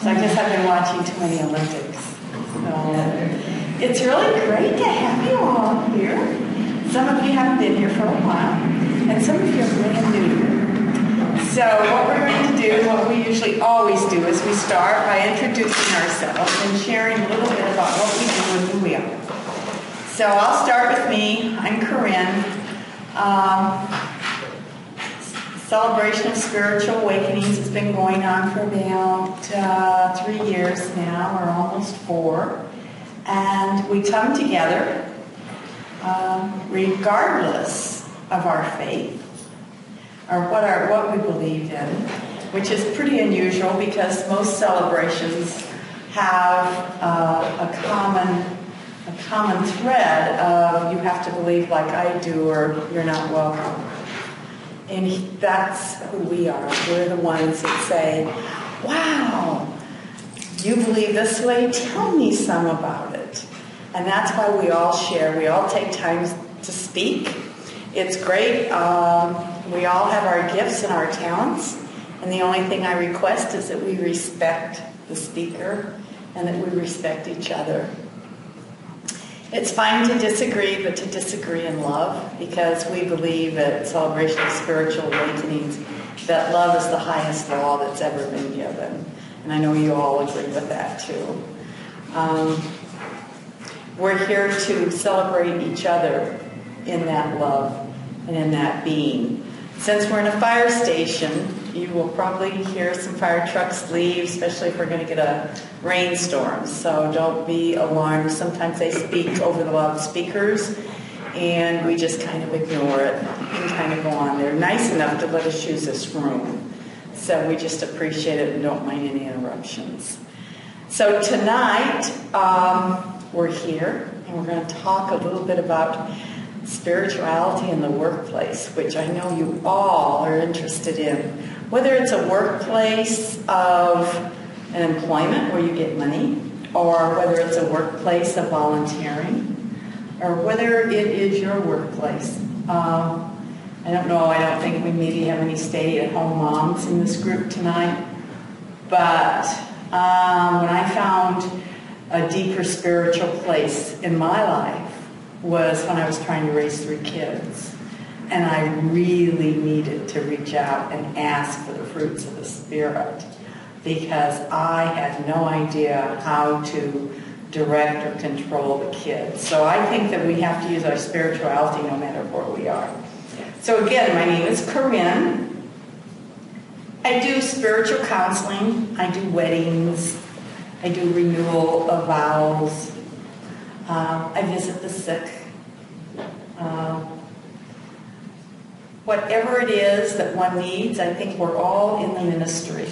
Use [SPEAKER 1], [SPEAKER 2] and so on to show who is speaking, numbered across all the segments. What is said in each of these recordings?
[SPEAKER 1] So I guess I've been watching too many Olympics. So it's really great to have you all here. Some of you haven't been here for a while, and some of you are brand new. So what we're going to do, what we usually always do, is we start by introducing ourselves and sharing a little bit about what we do and who we are. So I'll start with me. I'm Corinne. Celebration of Spiritual Awakenings has been going on for about 3 years now, or almost 4. And we come together regardless of our faith, or what we believe in, which is pretty unusual because most celebrations have a common thread of you have to believe like I do or you're not welcome. And that's who we are. We're the ones that say, wow, you believe this way? Tell me some about it. And that's why we all share. We all take time to speak. It's great. We all have our gifts and our talents. And the only thing I request is that we respect the speaker and that we respect each other. It's fine to disagree, but to disagree in love, because we believe at Celebration of Spiritual Awakenings that love is the highest law that's ever been given. And I know you all agree with that too. We're here to celebrate each other in that love and in that being. Since we're in a fire station, you will probably hear some fire trucks leave, especially if we're going to get a rainstorm. So don't be alarmed. Sometimes they speak over the loudspeakers, and we just kind of ignore it and kind of go on. They're nice enough to let us use this room. So we just appreciate it and don't mind any interruptions. So tonight, we're here, and we're going to talk a little bit about spirituality in the workplace, which I know you all are interested in. Whether it's a workplace of an employment where you get money, or whether it's a workplace of volunteering, or whether it is your workplace. I don't know, I don't think we maybe have any stay-at-home moms in this group tonight, but when I found a deeper spiritual place in my life was when I was trying to raise 3 kids. And I really needed to reach out and ask for the fruits of the Spirit because I had no idea how to direct or control the kids. So I think that we have to use our spirituality no matter where we are. So again, my name is Corinne. I do spiritual counseling. I do weddings. I do renewal of vows. I visit the sick. Whatever it is that one needs, I think we're all in the ministry.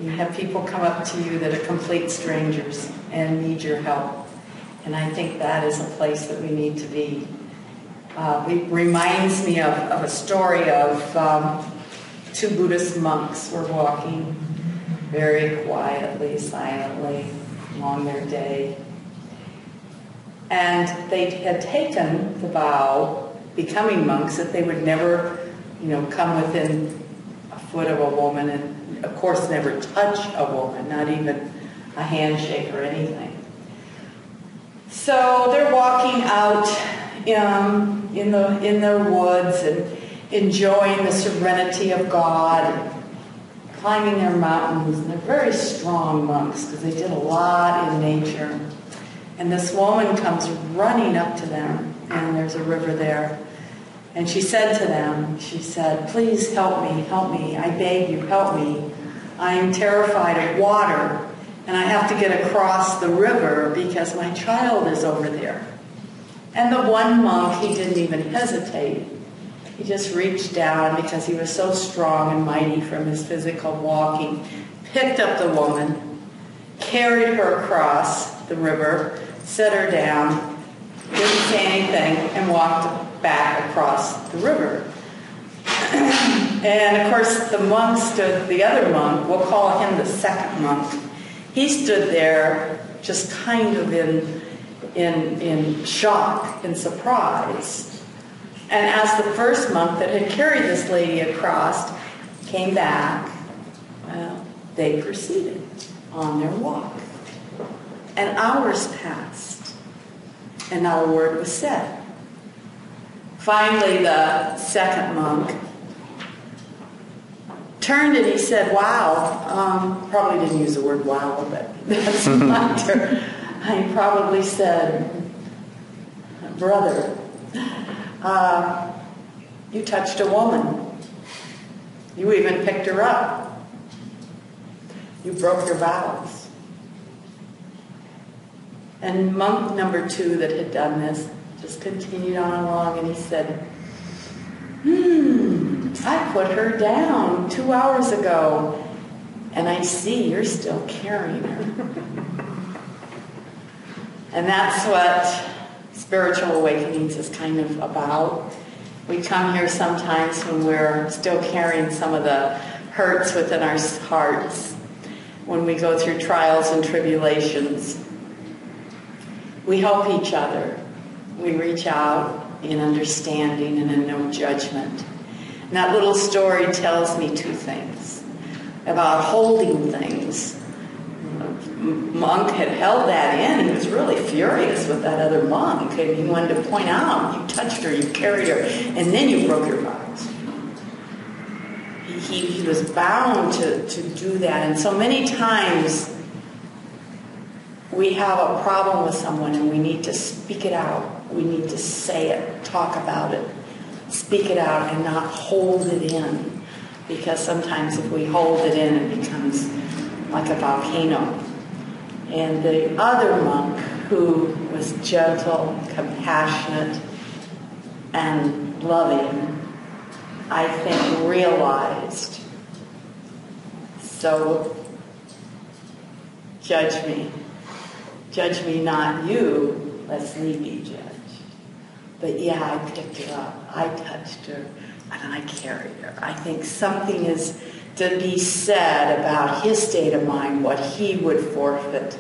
[SPEAKER 1] You have people come up to you that are complete strangers and need your help. And I think that is a place that we need to be. It reminds me of a story of 2 Buddhist monks were walking very quietly, silently along their day. And they had taken the vow, becoming monks, that they would never, come within a foot of a woman and, of course, never touch a woman, not even a handshake or anything. So they're walking out in the woods and enjoying the serenity of God, and climbing their mountains. And they're very strong monks because they did a lot in nature. And this woman comes running up to them, and there's a river there. And she said to them, she said, please help me, I beg you, help me. I am terrified of water, and I have to get across the river because my child is over there. And the one monk, he didn't even hesitate. He just reached down because he was so strong and mighty from his physical walking, picked up the woman, carried her across the river, set her down, didn't say anything, and walked back across the river. And of course the monk stood, the other monk, we'll call him the second monk, he stood there just kind of in shock and surprise. And as the first monk that had carried this lady across came back, well, they proceeded on their walk. And hours passed, and not a word was said. Finally, the second monk turned and he said, wow. Probably didn't use the word wow, but that's matter. He probably said, brother, you touched a woman. You even picked her up. You broke your vows. And monk number 2 that had done this just continued on along, and he said, I put her down 2 hours ago, and I see you're still carrying her. And that's what Spiritual Awakenings is kind of about. We come here sometimes when we're still carrying some of the hurts within our hearts, when we go through trials and tribulations. We help each other. We reach out in understanding and in no judgment. And that little story tells me 2 things about holding things. Monk had held that in. He was really furious with that other monk, and he wanted to point out, you touched her, you carried her, and then you broke your vows. He was bound to do that. And so many times we have a problem with someone and we need to speak it out. We need to say it, talk about it, speak it out, and not hold it in. Because sometimes if we hold it in, it becomes like a volcano. And the other monk, who was gentle, compassionate, and loving, I think realized, so judge me. Judge me not you, lest me be judged. But yeah, I picked her up, I touched her, and I carried her. I think something is to be said about his state of mind, what he would forfeit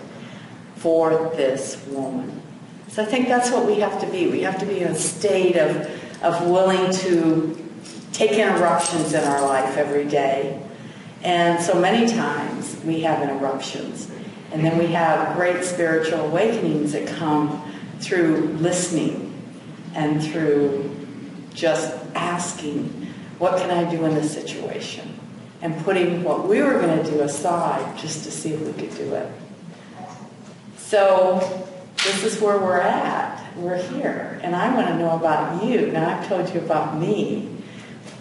[SPEAKER 1] for this woman. So I think that's what we have to be. We have to be in a state of willing to take interruptions in our life every day. And so many times we have interruptions. And then we have great spiritual awakenings that come through listening and through just asking, what can I do in this situation? And putting what we were going to do aside just to see if we could do it. So this is where we're at. We're here. And I want to know about you. Now, I've told you about me.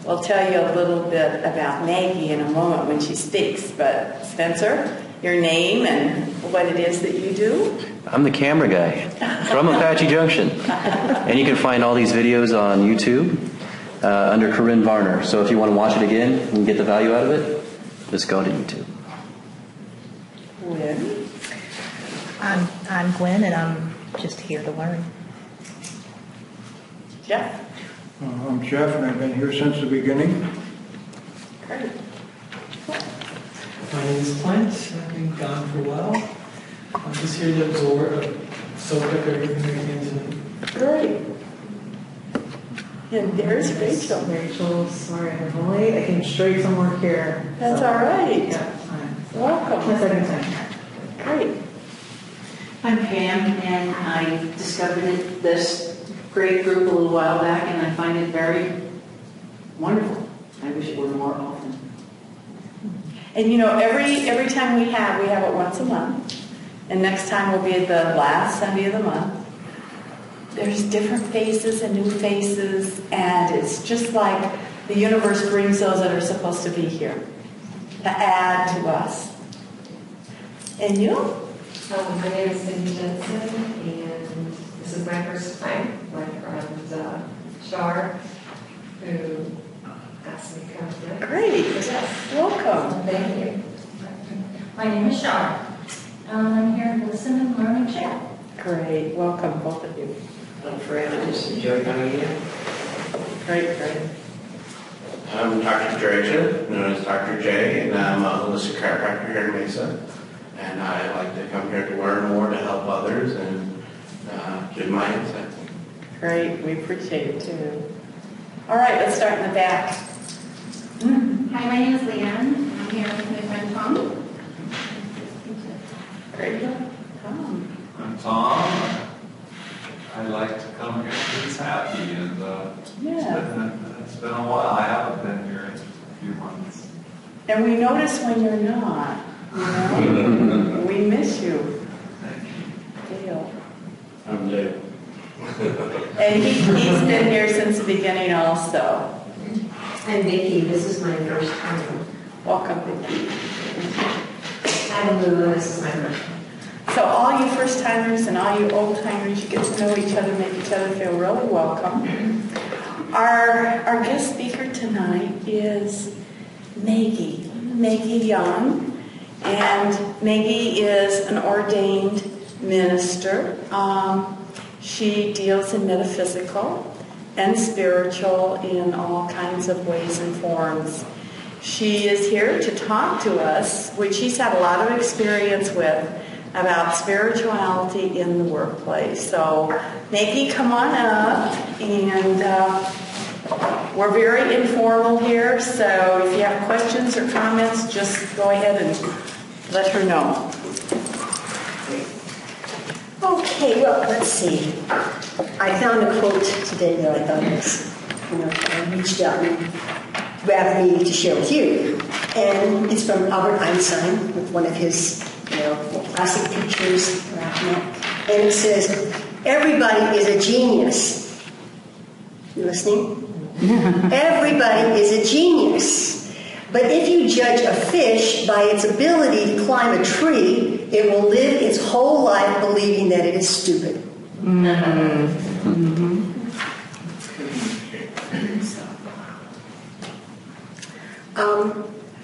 [SPEAKER 1] I'll tell you a little bit about Maggie in a moment when she speaks. But Spencer, your name and what it is that you do?
[SPEAKER 2] I'm the camera guy from Apache Junction. And you can find all these videos on YouTube under Corinne Varner. So if you want to watch it again and get the value out of it, just go to YouTube.
[SPEAKER 1] Gwen?
[SPEAKER 3] I'm Gwen, and I'm just here to learn.
[SPEAKER 1] Jeff?
[SPEAKER 4] I'm Jeff, and I've been here since the beginning.
[SPEAKER 1] Great.
[SPEAKER 5] My name is Clint. I've been gone for a while. I'm just here to absorb, soak up everything we can tonight.
[SPEAKER 1] Great. And there's Rachel.
[SPEAKER 6] Rachel, sorry I'm late. I came straight from work here.
[SPEAKER 1] That's all right.
[SPEAKER 6] Yeah, fine.
[SPEAKER 1] Welcome.
[SPEAKER 6] My second time.
[SPEAKER 1] Great.
[SPEAKER 7] I'm Pam, and I discovered this great group a little while back, and I find it very wonderful. I wish it were more often.
[SPEAKER 1] And you know, every time we have it once a month. And next time will be the last Sunday of the month. There's different faces and new faces, and it's just like the universe brings those that are supposed to be here to add to us. And you?
[SPEAKER 8] My name is Cindy Jensen, and this is my first time. My friend Shar, who asked me to come today.
[SPEAKER 1] Great. Yes. Welcome.
[SPEAKER 8] Thank you. My name is Shar. I'm here to listen and learn and chat.
[SPEAKER 1] Great. Welcome, both of you.
[SPEAKER 9] I'm Fred. I just enjoy coming here.
[SPEAKER 1] Great.
[SPEAKER 9] I'm Dr. Draja, known as Dr. J, and I'm a holistic chiropractor here in Mesa. And I like to come here to learn more, to help others, and give my insight.
[SPEAKER 1] Great. We appreciate it, too. All right, let's start in the back.
[SPEAKER 10] Hi, my name is Leanne. I'm here with my friend Tom.
[SPEAKER 1] Very good.
[SPEAKER 10] I'm Tom. I like to come here when it's happy, and it's been a while. I haven't been here in a few months.
[SPEAKER 1] And we notice when you're not. You know? We miss you.
[SPEAKER 10] Thank you.
[SPEAKER 1] Dale.
[SPEAKER 9] I'm Dave.
[SPEAKER 1] And he's been here since the beginning also.
[SPEAKER 11] I'm Vicki. This is my first time.
[SPEAKER 1] Welcome, Vicki.
[SPEAKER 11] I'm Lou. This is my first time.
[SPEAKER 1] So all you first-timers and all you old-timers, you get to know each other, make each other feel really welcome. Our guest speaker tonight is Maggie Young. And Maggie is an ordained minister. She deals in metaphysical and spiritual in all kinds of ways and forms. She is here to talk to us, which she's had a lot of experience with, about spirituality in the workplace. So, Maggie, come on up. And we're very informal here, so if you have questions or comments, just go ahead and let her know.
[SPEAKER 11] Okay, well, let's see. I found a quote today that I thought was, I reached out and grabbed me to share with you. And it's from Albert Einstein with one of his, classic pictures. And it says, everybody is a genius. You listening? Everybody is a genius. But if you judge a fish by its ability to climb a tree, it will live its whole life believing that it is stupid.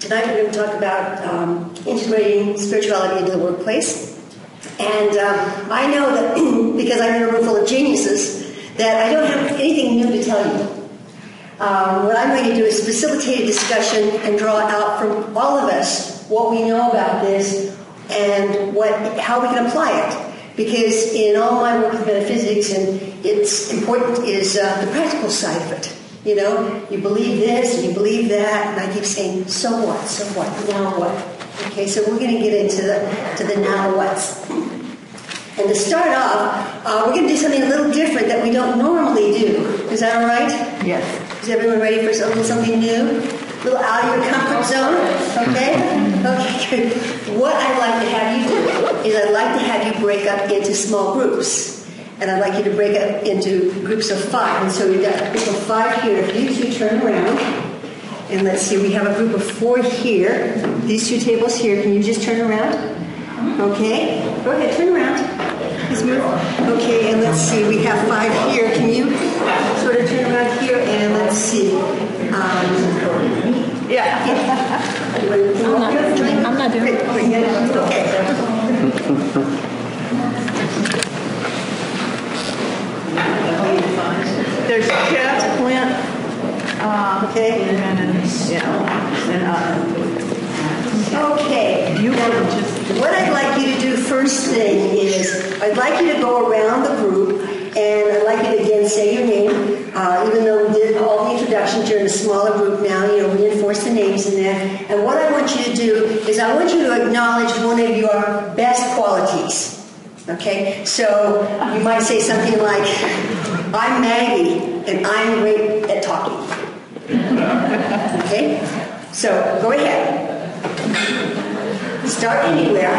[SPEAKER 11] Tonight we're going to talk about integrating spirituality into the workplace. And I know that because I'm in a room full of geniuses, that I don't have anything new to tell you. What I'm going to do is facilitate a discussion and draw out from all of us what we know about this and how we can apply it. Because in all my work with metaphysics, and it's important is the practical side of it. You believe this and you believe that, and I keep saying, so what, now what? Okay, so we're going to get into the now what's. And to start off, we're going to do something a little different that we don't normally do. Is that all right?
[SPEAKER 1] Yes.
[SPEAKER 11] Is everyone ready for something new? A little out of your comfort zone? Okay? Okay, good. What I'd like to have you do is I'd like to have you break up into small groups. And I'd like you to break up into groups of 5. And so we've got a group of 5 here. If you two turn around, and let's see, we have a group of 4 here. These 2 tables here, can you just turn around? Okay, go ahead, turn around. Please move. Okay, and let's see, we have 5 here. Can you sort of turn around here, and let's see. Yeah.
[SPEAKER 3] I'm not doing it.
[SPEAKER 11] Okay.
[SPEAKER 1] There's Jeff, Clint,
[SPEAKER 11] Okay. Okay. What I'd like you to do first thing is I'd like you to go around the group, and I'd like you to again say your name, even though we did all the introductions, you're in a smaller group now, reinforce the names in there. And what I want you to do is I want you to acknowledge one of your best qualities. Okay? So you might say something like, I'm Maggie, and I'm great at talking. Okay? So, go ahead. Start anywhere.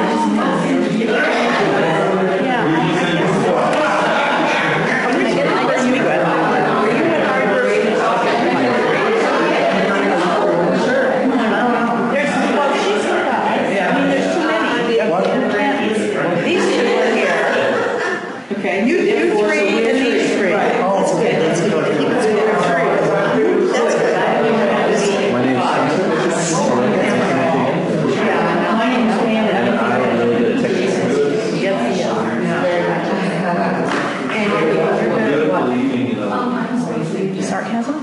[SPEAKER 1] Okay, you 3 and these 3.
[SPEAKER 11] That's good. That's good. Keep it to 3. That's good.
[SPEAKER 2] My name's
[SPEAKER 1] My name's Pam.
[SPEAKER 2] I'm really good at techniques.
[SPEAKER 3] Sarcasm?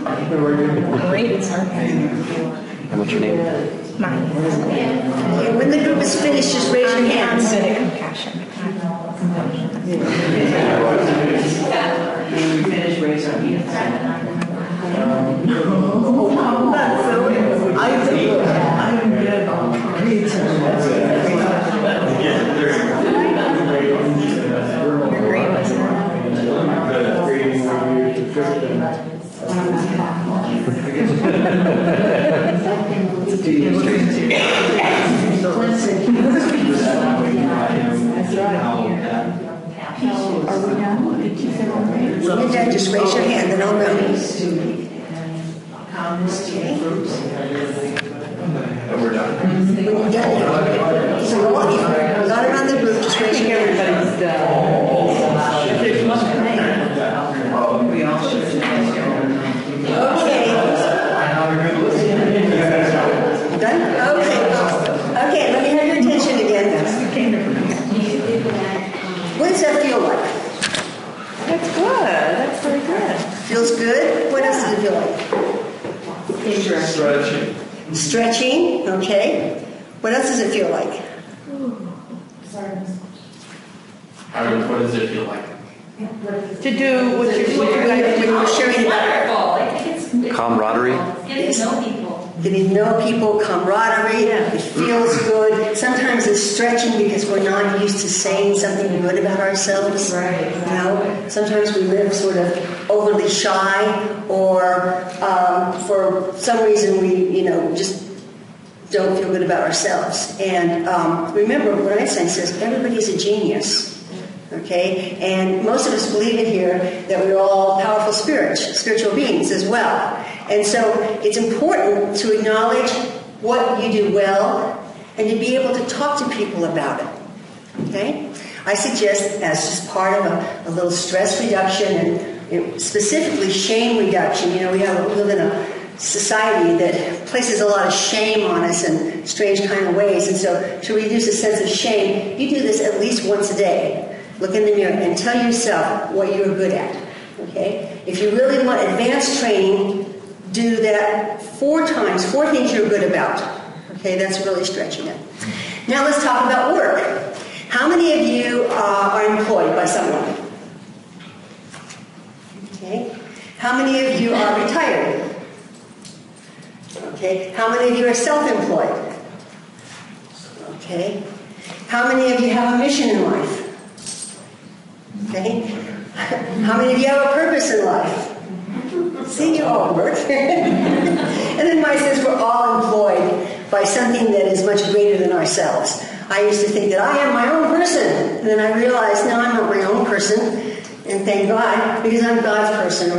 [SPEAKER 3] Great sarcasm.
[SPEAKER 2] And what's your name?
[SPEAKER 3] Mine.
[SPEAKER 11] Okay, when the group is finished, just raise your hands.
[SPEAKER 3] I'm good at compassion.
[SPEAKER 7] Finish, raise our hands.
[SPEAKER 6] I'm good.
[SPEAKER 11] When you're done, just raise your hand and I'll know.
[SPEAKER 9] And we're done.
[SPEAKER 11] When you're done, so all of you, not around the group, just raise your hand. Okay. Done? Okay, let me have your attention again. What does that feel like?
[SPEAKER 1] That's good. That's very good.
[SPEAKER 11] Feels good? What else does it feel like?
[SPEAKER 10] Stretching.
[SPEAKER 11] Stretching, okay. What else does it feel like?
[SPEAKER 9] What does it feel like?
[SPEAKER 1] To do what you guys do.
[SPEAKER 11] We're sharing
[SPEAKER 8] Wonderful.
[SPEAKER 2] Camaraderie.
[SPEAKER 8] Getting to know people.
[SPEAKER 11] getting to know people, camaraderie. It feels good. Sometimes it's stretching because we're not used to saying something good about ourselves.
[SPEAKER 8] Right.
[SPEAKER 11] You know, sometimes we live sort of overly shy, or for some reason we, just don't feel good about ourselves. And remember what Einstein says: everybody's a genius. Okay, and most of us believe in here that we're all powerful spiritual beings as well. And so it's important to acknowledge what you do well and to be able to talk to people about it. Okay, I suggest as just part of a little stress reduction and specifically shame reduction. We live in a society that places a lot of shame on us in strange kind of ways, and so to reduce a sense of shame, you do this at least once a day. Look in the mirror and tell yourself what you're good at. Okay? If you really want advanced training, do that 4 times, 4 things you're good about. Okay, that's really stretching it. Now let's talk about work. How many of you are employed by someone? Okay. How many of you are retired? Okay. How many of you are self-employed? Okay. How many of you have a mission in life? Okay. How many of you have a purpose in life? See, you all work. And then Mike says we're all employed by something that is much greater than ourselves. I used to think that I am my own person. And then I realized, no, I'm not my own person. And thank God, because I'm God's person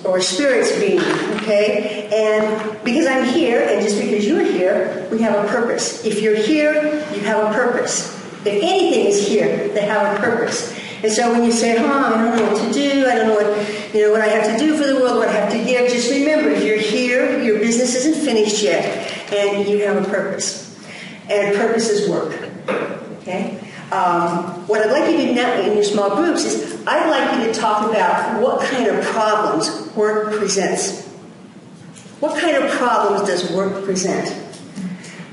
[SPEAKER 11] or Spirit's being. Okay? And because I'm here, and just because you're here, we have a purpose. If you're here, you have a purpose. If anything is here, they have a purpose. And so when you say, I don't know what to do, I don't know what I have to do for the world, what I have to give, just remember, if you're here, your business isn't finished yet, and you have a purpose. And purpose is work. Okay? What I'd like you to do now in your small groups is, I'd like you to talk about what kind of problems work presents. What kind of problems does work present?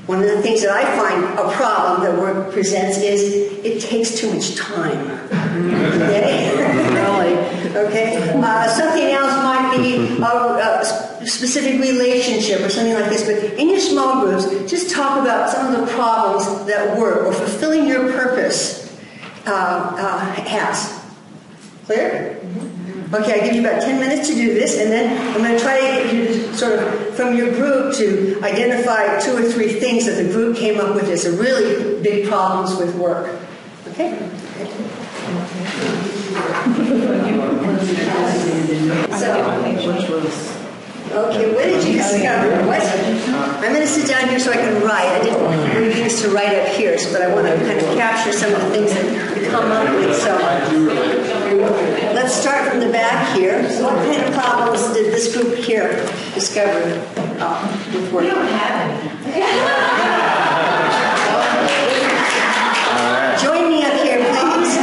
[SPEAKER 11] One of the things that I find a problem that work presents is it takes too much time. Okay? Really? Okay? Something else might be a specific relationship or something like this, but in your small groups, just talk about some of the problems that work or fulfilling your purpose has. Clear? Okay, I give you about 10 minutes to do this, and then I'm going to try to get you to sort of, from your group, to identify 2 or 3 things that the group came up with as a really big problems with work. Okay? Okay, what did you discover? What? I'm going to sit down here so I can write. I didn't bring things to write up here, but I want to kind of capture some of the things that we come up with. So let's start from the back here. So what kind of problems did this group here discover with work?
[SPEAKER 8] We don't have any.
[SPEAKER 11] Join me up here, please.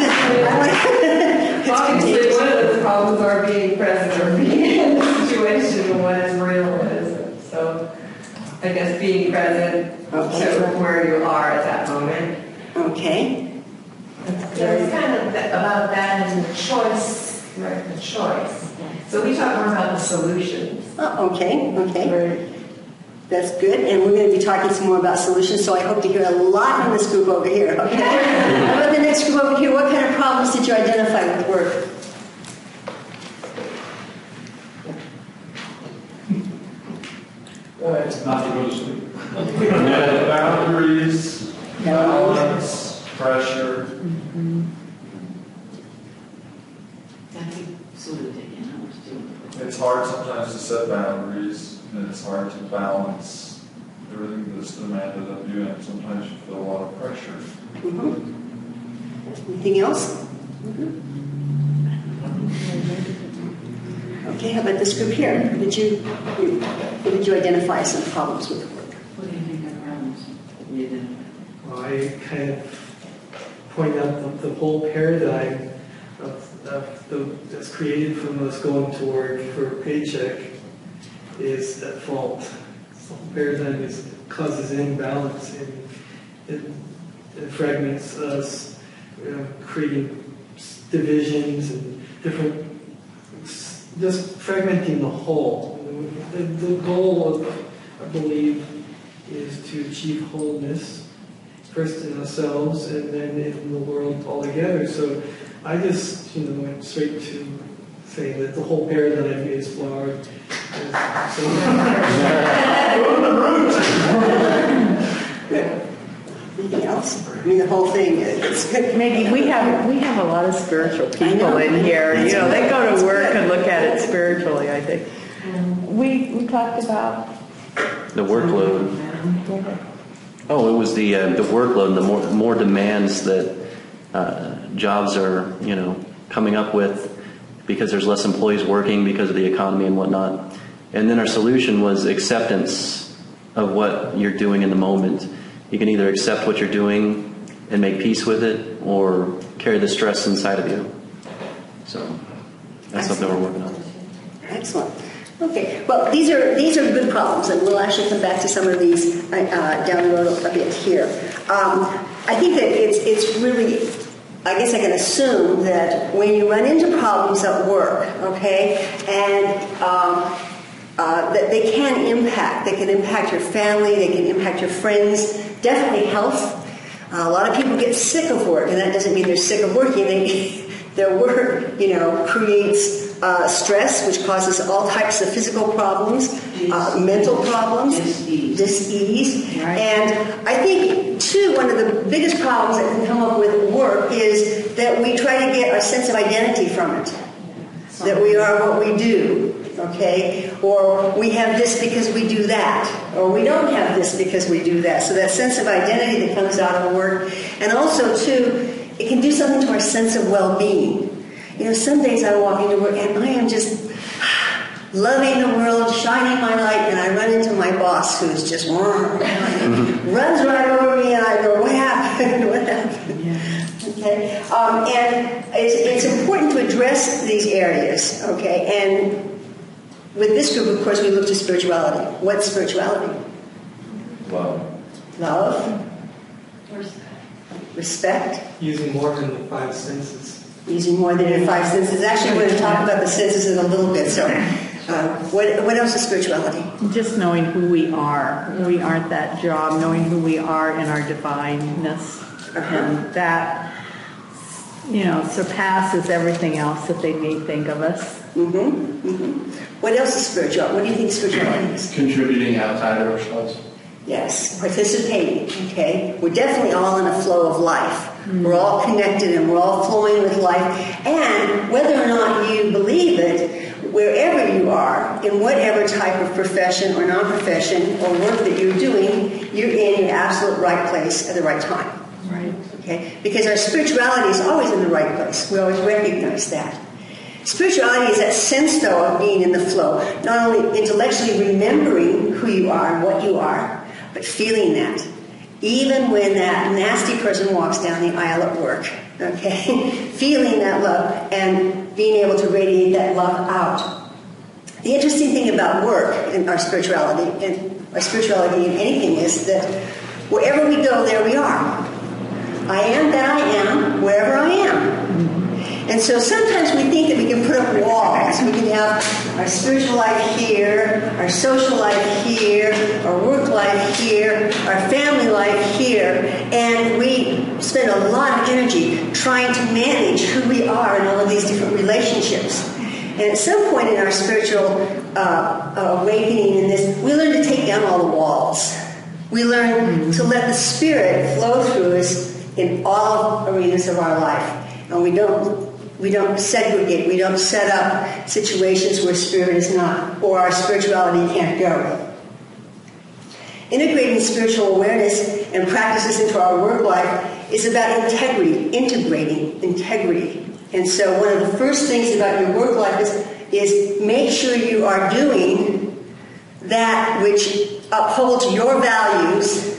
[SPEAKER 8] Obviously, one of the problems are being present or being in the situation and what is real and what isn't. So, I guess being present to where you are at that moment.
[SPEAKER 11] Okay.
[SPEAKER 8] Yeah, it's kind of about that and the choice, right? The choice. So we talk more about the solutions.
[SPEAKER 11] Okay. That's good. And we're going to be talking some more about solutions, so I hope to hear a lot from this group over here. Okay? How about the next group over here? What kind of problems did you identify with work?
[SPEAKER 10] Not to go to sleep. Boundaries, balance, pressure. It's hard sometimes to set boundaries, and it's hard to balance everything that's demanded of you, and sometimes you feel a lot of pressure.
[SPEAKER 11] Anything else? Okay, how about this group here? Did you identify some problems with work?
[SPEAKER 7] What do you think are problems that we identify?
[SPEAKER 5] Well, I kind of point out the whole paradigm that's created from us going to work for a paycheck is at fault. The whole paradigm causes imbalance and it fragments us, creating divisions and different, just fragmenting the whole. The goal, I believe, is to achieve wholeness, first in ourselves and then in the world altogether. So I just, went straight to saying that the whole paradigm is flawed.
[SPEAKER 11] Anything else? I mean, the whole thing. It's good.
[SPEAKER 1] Maybe we have a lot of spiritual people in here. They go to work and look at it spiritually. I think we talked about
[SPEAKER 2] The workload. Oh, it was the workload, the more demands that jobs are coming up with because there's less employees working because of the economy and whatnot. And then our solution was acceptance of what you're doing in the moment. You can either accept what you're doing and make peace with it, or carry the stress inside of you. So that's something we're working on.
[SPEAKER 11] Excellent. Okay. Well, these are good problems, and we'll actually come back to some of these down the road a bit here. I think that it's really, I guess I can assume that when you run into problems at work, okay, and that they can impact your family, they can impact your friends, definitely health. A lot of people get sick of work, and that doesn't mean they're sick of working. Their work, creates stress, which causes all types of physical problems, mental problems, dis-ease. Right. And I think, too, one of the biggest problems that can come up with work is that we try to get our sense of identity from it. That we are what we do. Okay, or we have this because we do that, or we don't have this because we do that. So that sense of identity that comes out of work, and also too, it can do something to our sense of well-being. Some days I walk into work and I am just loving the world, shining my light, and I run into my boss who's just runs right over me, and I go, "What happened? What happened?" Yeah. Okay, and it's important to address these areas. Okay, and with this group, of course, we look to spirituality. What's spirituality? Love. Respect.
[SPEAKER 5] Using more than the five senses.
[SPEAKER 11] Using more than your five senses. Actually, we're going to talk about the senses in a little bit. So, what else is spirituality?
[SPEAKER 1] Just knowing who we are. We aren't that job. Knowing who we are in our divineness, and that surpasses everything else that they may think of us.
[SPEAKER 11] What else is spiritual? What do you think spirituality is?
[SPEAKER 9] Contributing outside of ourselves.
[SPEAKER 11] Yes, participating, okay? We're definitely all in a flow of life. We're all connected and we're all flowing with life. And whether or not you believe it, wherever you are, in whatever type of profession or non-profession or work that you're doing, you're in your absolute right place at the right time.
[SPEAKER 1] Right.
[SPEAKER 11] Okay? Because our spirituality is always in the right place. We always recognize that. Spirituality is that sense, though, of being in the flow. Not only intellectually remembering who you are and what you are, but feeling that. Even when that nasty person walks down the aisle at work, okay? Feeling that love and being able to radiate that love out. The interesting thing about work and our spirituality in anything is that wherever we go, there we are. I am that I am wherever I am. And so sometimes we think that we can put up walls. We can have our spiritual life here, our social life here, our work life here, our family life here, and we spend a lot of energy trying to manage who we are in all of these different relationships. And at some point in our spiritual awakening in this, we learn to take down We learn to let the Spirit flow through us in all arenas of our life. And we don't segregate, we don't set up situations where Spirit is not, or our spirituality can't go. Integrating spiritual awareness and practices into our work life is about integrating integrity. And so one of the first things about your work life is make sure you are doing that which upholds your values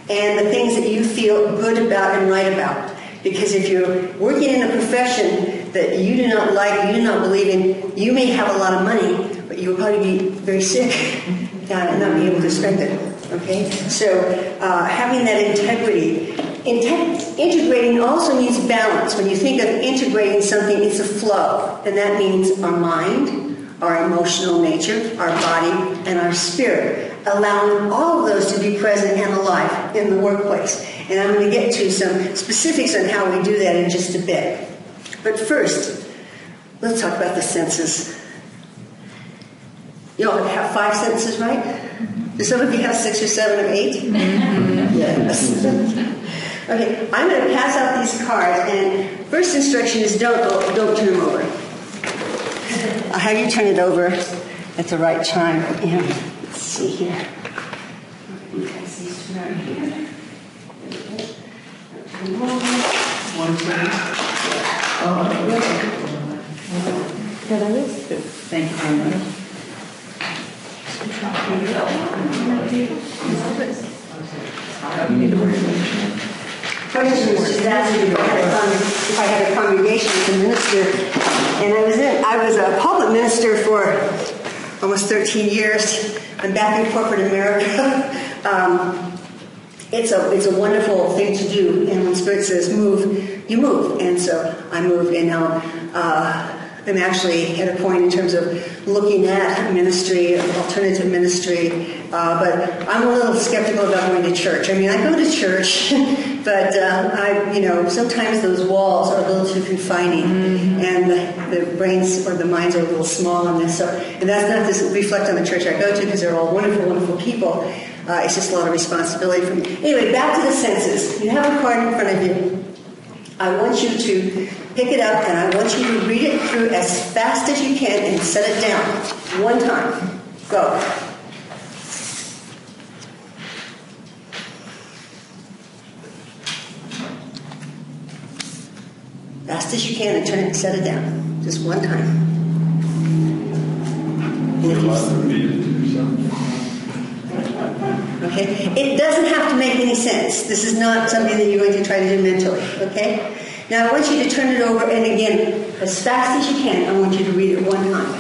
[SPEAKER 11] and the things that you feel good about and right about. Because if you're working in a profession that you do not like, you do not believe in, you may have a lot of money, but you will probably be very sick and not be able to spend it. Okay? So having that integrity. Integrating also means balance. When you think of integrating something, it's a flow. And that means our mind, our emotional nature, our body, and our spirit. Allowing all of those to be present and alive in the workplace. And I'm going to get to some specifics on how we do that in just a bit. But first, let's talk about the senses. You all have 5 senses, right? Do some of you have 6 or 7 or 8? Mm-hmm. Yes. Okay, I'm going to pass out these cards, and first instruction is don't turn them over. I'll have you turn it over at the right time. Yeah. Let's see here. You guys these two right here. One, two.
[SPEAKER 6] Yeah, that is good.
[SPEAKER 7] Thank you very much.
[SPEAKER 2] You need to wear your name.
[SPEAKER 11] Question was just asking if I had a congregation as a minister, and I was a pulpit minister for almost 13 years. I'm back in corporate America. It's a wonderful thing to do, and when Spirit says move, you move, and so I moved, and now I'm actually at a point in terms of looking at ministry, alternative ministry, but I'm a little skeptical about going to church. I mean, I go to church, but sometimes those walls are a little too confining, and the brains or the minds are a little small on this. So, and that's not to reflect on the church I go to, because they're all wonderful, wonderful people. It's just a lot of responsibility for me. Anyway, back to the senses. You have a card in front of you. I want you to pick it up, and I want you to read it through as fast as you can and set it down. One time. Go. Fast as you can and turn it and set it down. Just one time. And if you okay? It doesn't have to make any sense. This is not something that you're going to try to do mentally, okay? Now I want you to turn it over, and again, as fast as you can, I want you to read it one time.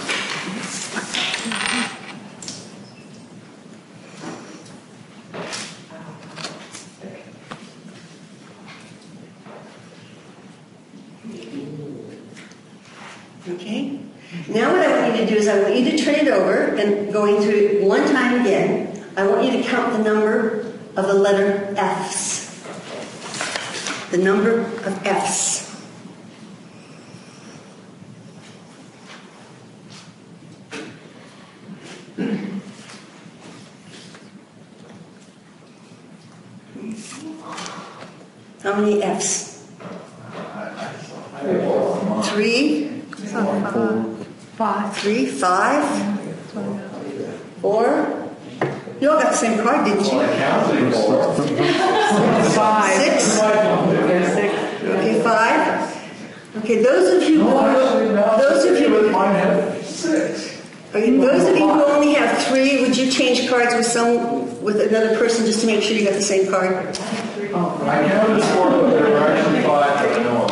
[SPEAKER 11] Okay? Now what I want you to do is I want you to turn it over, and going through it one time again, I want you to count the number of the letter F's. The number of F's. How many F's? 3, 5, 3, 5, 4. You all got the same card, didn't you? 5. 6. Okay, 5. Okay, those of you who only have 3, would you change cards with another person just to make sure you got the same card?
[SPEAKER 10] I counted 4, but there were actually 5 that I know of.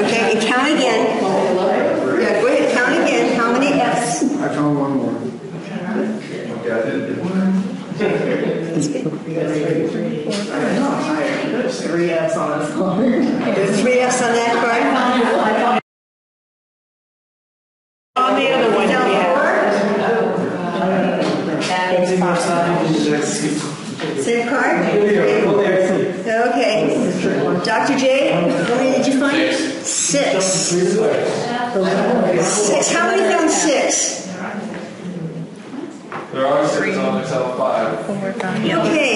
[SPEAKER 11] Okay, and count again. Yeah, go ahead, count again. How many F's?
[SPEAKER 4] I found one more.
[SPEAKER 10] Yeah, I did.
[SPEAKER 6] There's 3 F's on this card.
[SPEAKER 11] There's 3 F's on that card.
[SPEAKER 6] On the other one, we have.
[SPEAKER 11] Same card? Okay. Dr. J, how many did you find? 6. 6. How many found 6?
[SPEAKER 10] There are 6 on Excel 5.
[SPEAKER 11] Okay.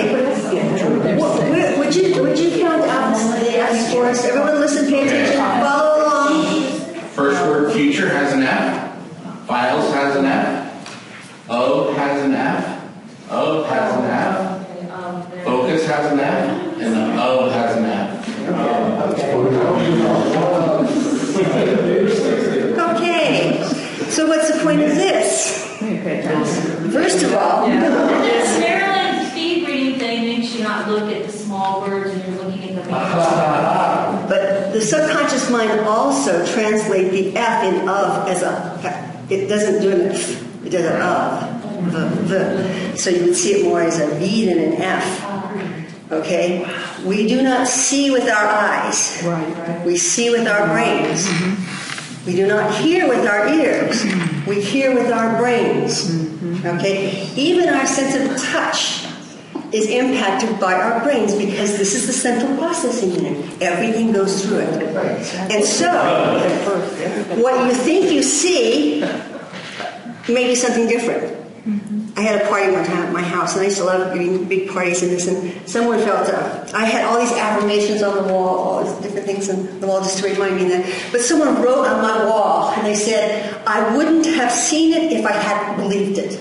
[SPEAKER 11] Would you count out the F's for us? Everyone listen, pay attention, follow along.
[SPEAKER 9] First word, future, has an F. Files has an F. O has an F. O has an F. Focus has an F. And the O has an F.
[SPEAKER 11] Okay. So what's the point of this? First of all,
[SPEAKER 12] Maryland's speed reading thing makes you not look at the small words and you're looking at the big words.
[SPEAKER 11] but the subconscious mind also translates the F in of as a, it doesn't do an F, it does an of, the. So you would see it more as a V than an F. Okay? We do not see with our eyes. We see with our brains. We do not hear with our ears. We hear with our brains. Okay? Even our sense of touch is impacted by our brains because this is the central processing unit. Everything goes through it. And so, what you think you see may be something different. I had a party one time at my house, and I used to love doing big parties and this, and someone felt, I had all these affirmations on the wall, all these different things on the wall just to remind me of that. But someone wrote on my wall, and they said, I wouldn't have seen it if I hadn't believed it.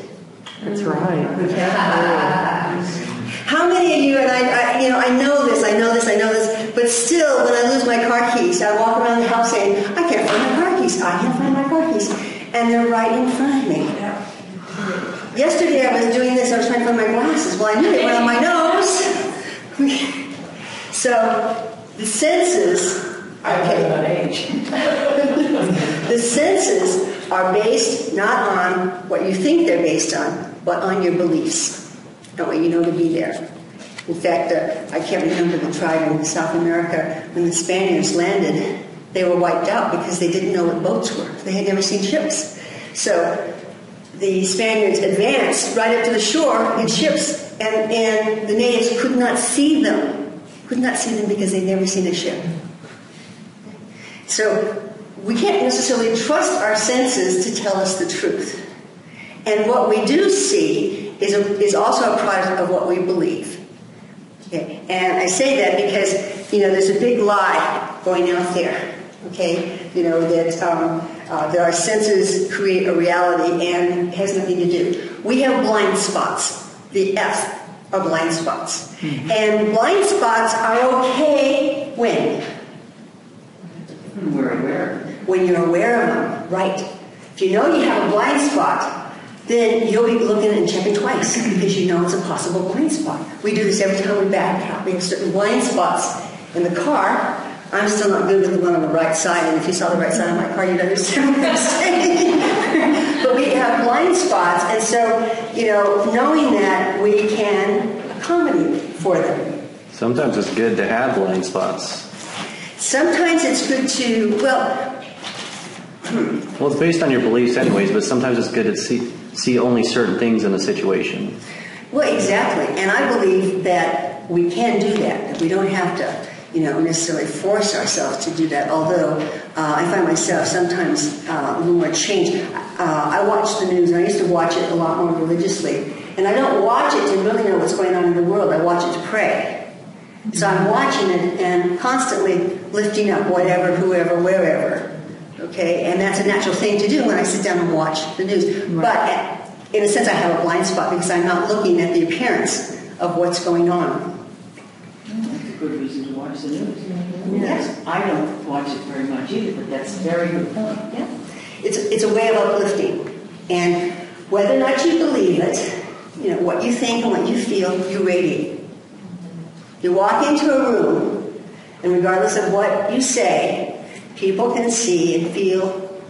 [SPEAKER 6] That's right.
[SPEAKER 11] How many of you, and I know this, but still, when I lose my car keys, I walk around the house saying, I can't find my car keys, I can't find my car keys. And they're right in front of me. Yesterday I was doing this, I was trying to find my glasses. Well, I knew they went on my nose. So, the senses, the senses are based not on what you think they're based on, but on your beliefs, and what you know to be there. In fact, I can't remember the tribe in South America, when the Spaniards landed, they were wiped out because they didn't know what boats were. They had never seen ships. So, the Spaniards advanced right up to the shore in ships, and the natives could not see them because they'd never seen a ship. So we can't necessarily trust our senses to tell us the truth. And what we do see is also a product of what we believe. Okay? And I say that because, there's a big lie going out there. Okay, that our senses create a reality and it has nothing to do. We have blind spots. The F are blind spots. And blind spots are okay when?
[SPEAKER 7] We're aware.
[SPEAKER 11] When you're aware of them, right. If you know you have a blind spot, then you'll be looking and checking twice because you know it's a possible blind spot. We do this every time we back out. We have certain blind spots in the car. I'm still not good with the one on the right side, and if you saw the right side of my car, you'd understand what I'm saying. But we have blind spots, and so, knowing that, we can accommodate for them.
[SPEAKER 2] Sometimes it's good to have blind spots.
[SPEAKER 11] Sometimes it's good to,
[SPEAKER 2] Well, it's based on your beliefs anyways, but sometimes it's good to see only certain things in a situation.
[SPEAKER 11] Well, exactly, and I believe that we can do that we don't have to necessarily force ourselves to do that, although I find myself sometimes a little more changed. I watch the news, and I used to watch it a lot more religiously, and I don't watch it to really know what's going on in the world. I watch it to pray. So I'm watching it and constantly lifting up whatever, whoever, wherever, okay? And that's a natural thing to do when I sit down and watch the news. Right. But in a sense, I have a blind spot because I'm not looking at the appearance of what's going on.
[SPEAKER 7] Good reason to watch the news. Yes. I don't watch it very much either, but that's a very good point. Yeah.
[SPEAKER 11] It's a way of uplifting. And whether or not you believe it, what you think and what you feel, you radiate. You walk into a room, and regardless of what you say, people can see and feel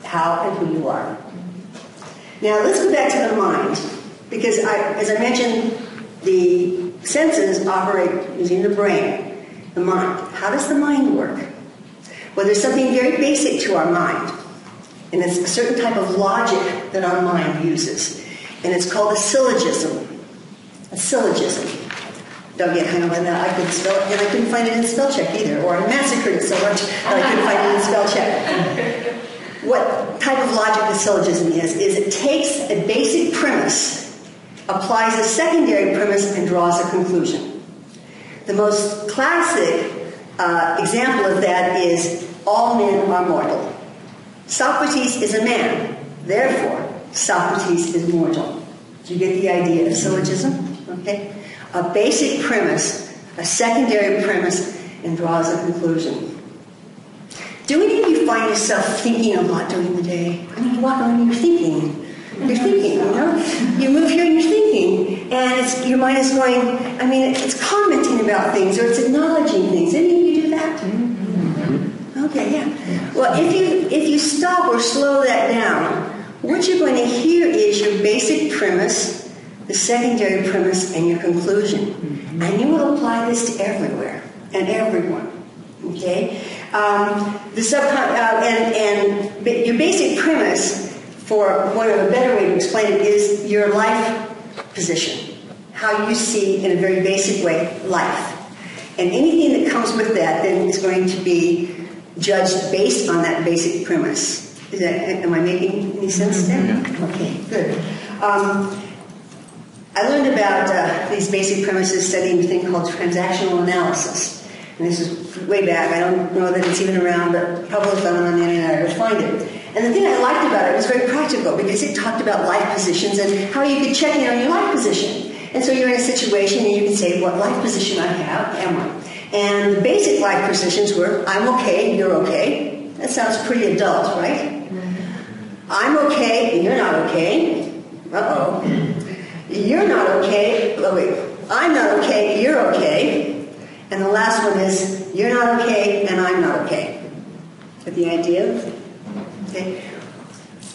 [SPEAKER 11] how and who you are. Now, let's go back to the mind. Because, as I mentioned, the senses operate using the brain, the mind. How does the mind work? Well, there's something very basic to our mind. And it's a certain type of logic that our mind uses. And it's called a syllogism. A syllogism. Don't get hung up on that. I couldn't spell it, and I couldn't find it in spell check either. Or I massacred it so much that I couldn't find it in spell check. What type of logic the syllogism is it takes a basic premise premise applies a secondary premise and draws a conclusion. The most classic example of that is all men are mortal. Socrates is a man, therefore Socrates is mortal. Do you get the idea of syllogism? Okay? A basic premise, a secondary premise, and draws a conclusion. Do any of you find yourself thinking a lot during the day? I mean, you walk around and you're thinking. You're thinking, you know? You move here and you're thinking. And your mind is going, I mean, it's commenting about things or it's acknowledging things. Any of you do that? Mm-hmm. Okay, yeah. Well, if you stop or slow that down, what you're going to hear is your basic premise, the secondary premise, and your conclusion. Mm-hmm. And you will apply this to everywhere and everyone. Okay? Your basic premise, for one of a better way to explain it, is your life position. How you see, in a very basic way, life. And anything that comes with that then is going to be judged based on that basic premise. Am I making any sense there? Okay, good. I learned about these basic premises studying a thing called transactional analysis. And this is way back. I don't know that it's even around, but probably if I went on the internet I would find it. And the thing I liked about it was very practical because it talked about life positions and how you could check in on your life position. And so you're in a situation and you can say what life position I have, am I? And the basic life positions were, I'm okay, you're okay. That sounds pretty adult, right? Mm-hmm. I'm okay, you're not okay. Uh-oh. You're not okay. Oh, wait. I'm not okay, you're okay. And the last one is, you're not okay and I'm not okay. Get the idea? Okay.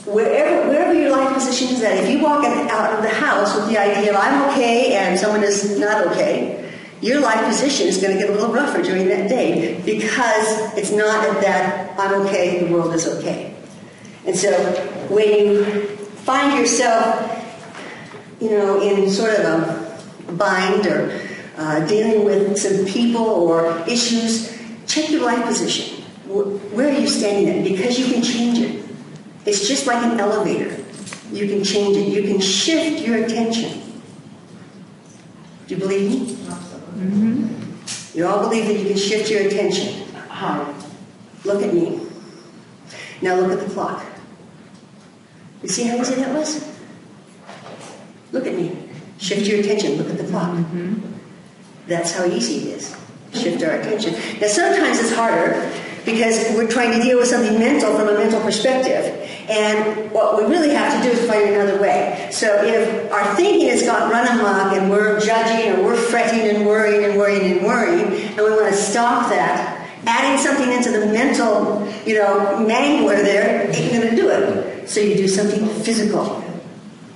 [SPEAKER 11] Wherever your life position is at, if you walk out of the house with the idea of I'm okay and someone is not okay, your life position is going to get a little rougher during that day because it's not at that I'm okay, the world is okay. And so when you find yourself, in sort of a bind or dealing with some people or issues, check your life position. Where are you standing at? Because you can change it. It's just like an elevator. You can change it. You can shift your attention. Do you believe me? Mm-hmm. You all believe that you can shift your attention. How? Look at me. Now look at the clock. You see how easy that was? Look at me. Shift your attention. Look at the clock. Mm-hmm. That's how easy it is. Shift our attention. Now sometimes it's harder because we're trying to deal with something mental from a mental perspective. And what we really have to do is find another way. So if our thinking has got run amok and we're judging or we're fretting and worrying and worrying and worrying, and we want to stop that, adding something into the mental, mangler there ain't going to do it. So you do something physical.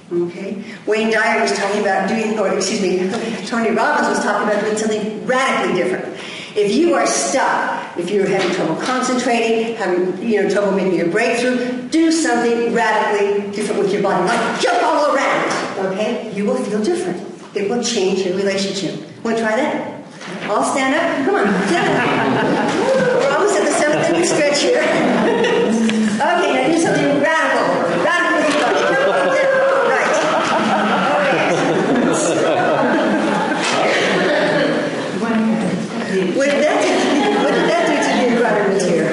[SPEAKER 11] Okay? Wayne Dyer was talking about Tony Robbins was talking about doing something radically different. If you are stuck, if you're having trouble concentrating, having trouble making a breakthrough, do something radically different with your body. Like jump all around. Okay? You will feel different. It will change your relationship. Want to try that? All stand up? Come on, stand up. We're almost at the 7th stretch here. Okay, now do something radical. Radical with your body. Come on, there. What did that do to the environment here?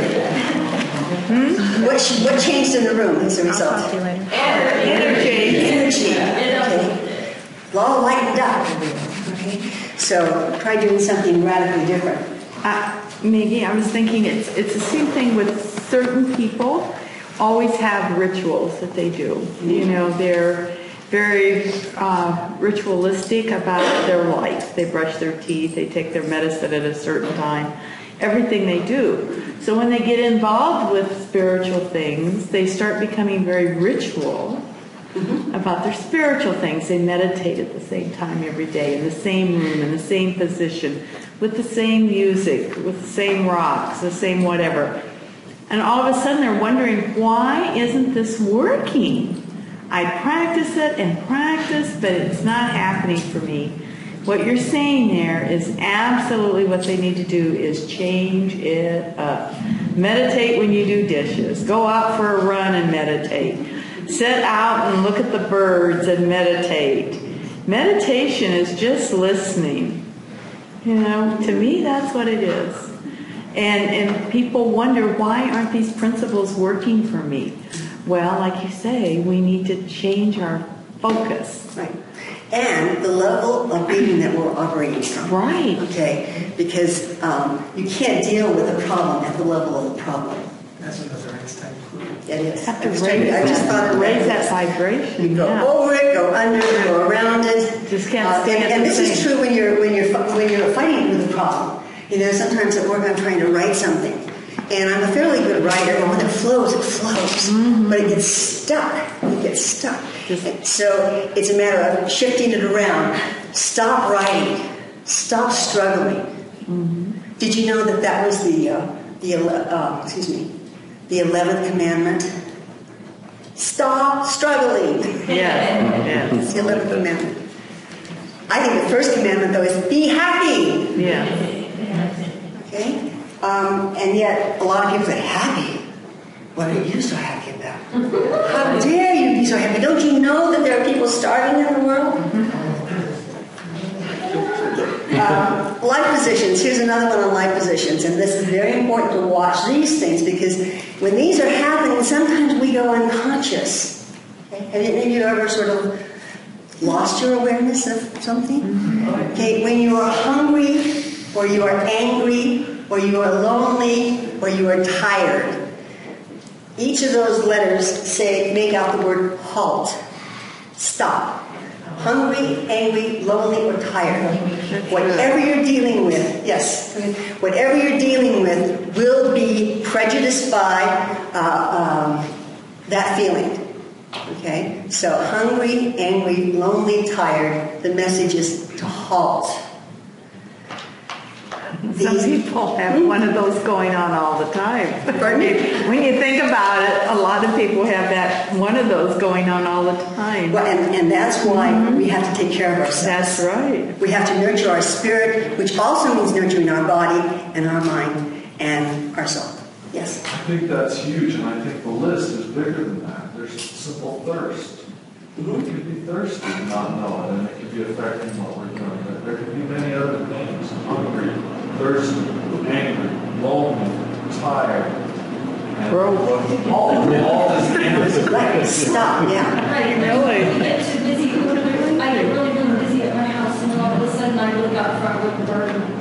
[SPEAKER 11] What changed in the room as a result?
[SPEAKER 3] I'll talk to you later.
[SPEAKER 11] Energy. Okay. All lightened up. Okay. So try doing something radically different.
[SPEAKER 1] Maggie, I was thinking it's the same thing with certain people. Always have rituals that they do. They're very ritualistic about their life. They brush their teeth, they take their medicine at a certain time, everything they do. So when they get involved with spiritual things, they start becoming very ritual about their spiritual things. They meditate at the same time every day, in the same room, in the same position, with the same music, with the same rocks, the same whatever. And all of a sudden they're wondering, why isn't this working? I practice it and practice, but it's not happening for me. What you're saying there is absolutely what they need to do is change it up. Meditate when you do dishes. Go out for a run and meditate. Sit out and look at the birds and meditate. Meditation is just listening. You know, to me, that's what it is. And people wonder, why aren't these principles working for me? Well, like you say, we need to change our focus.
[SPEAKER 11] Right. And the level of being that we're operating from.
[SPEAKER 1] Right.
[SPEAKER 11] Okay. Because you can't deal with a problem at the level of the problem.
[SPEAKER 5] That's another Einstein clue.
[SPEAKER 11] It is.
[SPEAKER 1] Have to
[SPEAKER 11] I just thought of
[SPEAKER 1] raise that vibration.
[SPEAKER 11] You go over it, go under it, go around it.
[SPEAKER 1] Just can't stand
[SPEAKER 11] and
[SPEAKER 1] the
[SPEAKER 11] this is
[SPEAKER 1] thing.
[SPEAKER 11] true when you're fighting with a problem. You know, sometimes at work I'm trying to write something, and I'm a fairly good writer, and when it flows,
[SPEAKER 1] Mm-hmm.
[SPEAKER 11] but it gets stuck. It gets stuck. So it's a matter of shifting it around. Stop writing. Stop struggling.
[SPEAKER 1] Mm-hmm.
[SPEAKER 11] Did you know that was the 11th commandment? Stop struggling.
[SPEAKER 1] Yeah.
[SPEAKER 11] It's the 11th commandment. I think the first commandment, though, is be happy.
[SPEAKER 1] Yeah.
[SPEAKER 11] Okay? And yet, a lot of people say, happy? What are you so happy about? How dare you be so happy? Don't you know that there are people starving in the world? Life positions. Here's another one on life positions. And this is very important to watch these things, because when these are happening, sometimes we go unconscious. Okay? Have any of you ever sort of lost your awareness of something? Okay, when you are hungry, or you are angry, or you are lonely, or you are tired, each of those letters make out the word halt. Stop. Hungry, angry, lonely, or tired. Whatever you're dealing with, yes, whatever you're dealing with will be prejudiced by that feeling. Okay? So hungry, angry, lonely, tired, the message is to halt.
[SPEAKER 1] Some people have one of those going on all the time.
[SPEAKER 11] Pardon me?
[SPEAKER 1] When you think about it, a lot of people have that one of those going on all the time.
[SPEAKER 11] Well, and that's why we have to take care of ourselves.
[SPEAKER 1] That's right.
[SPEAKER 11] We have to nurture our spirit, which also means nurturing our body and our mind and our soul. Yes?
[SPEAKER 10] I think that's huge, and I think the list is bigger than that. There's simple thirst. We could be thirsty and not know it, and it could be affecting what we're doing. But there could be many other things: hungry, thirsty, angry, lonely, tired, and all this energy.
[SPEAKER 11] Stop, yeah.
[SPEAKER 12] Right,
[SPEAKER 1] Really?
[SPEAKER 12] I get too busy. I get really busy at my house, and then all of a sudden I look out front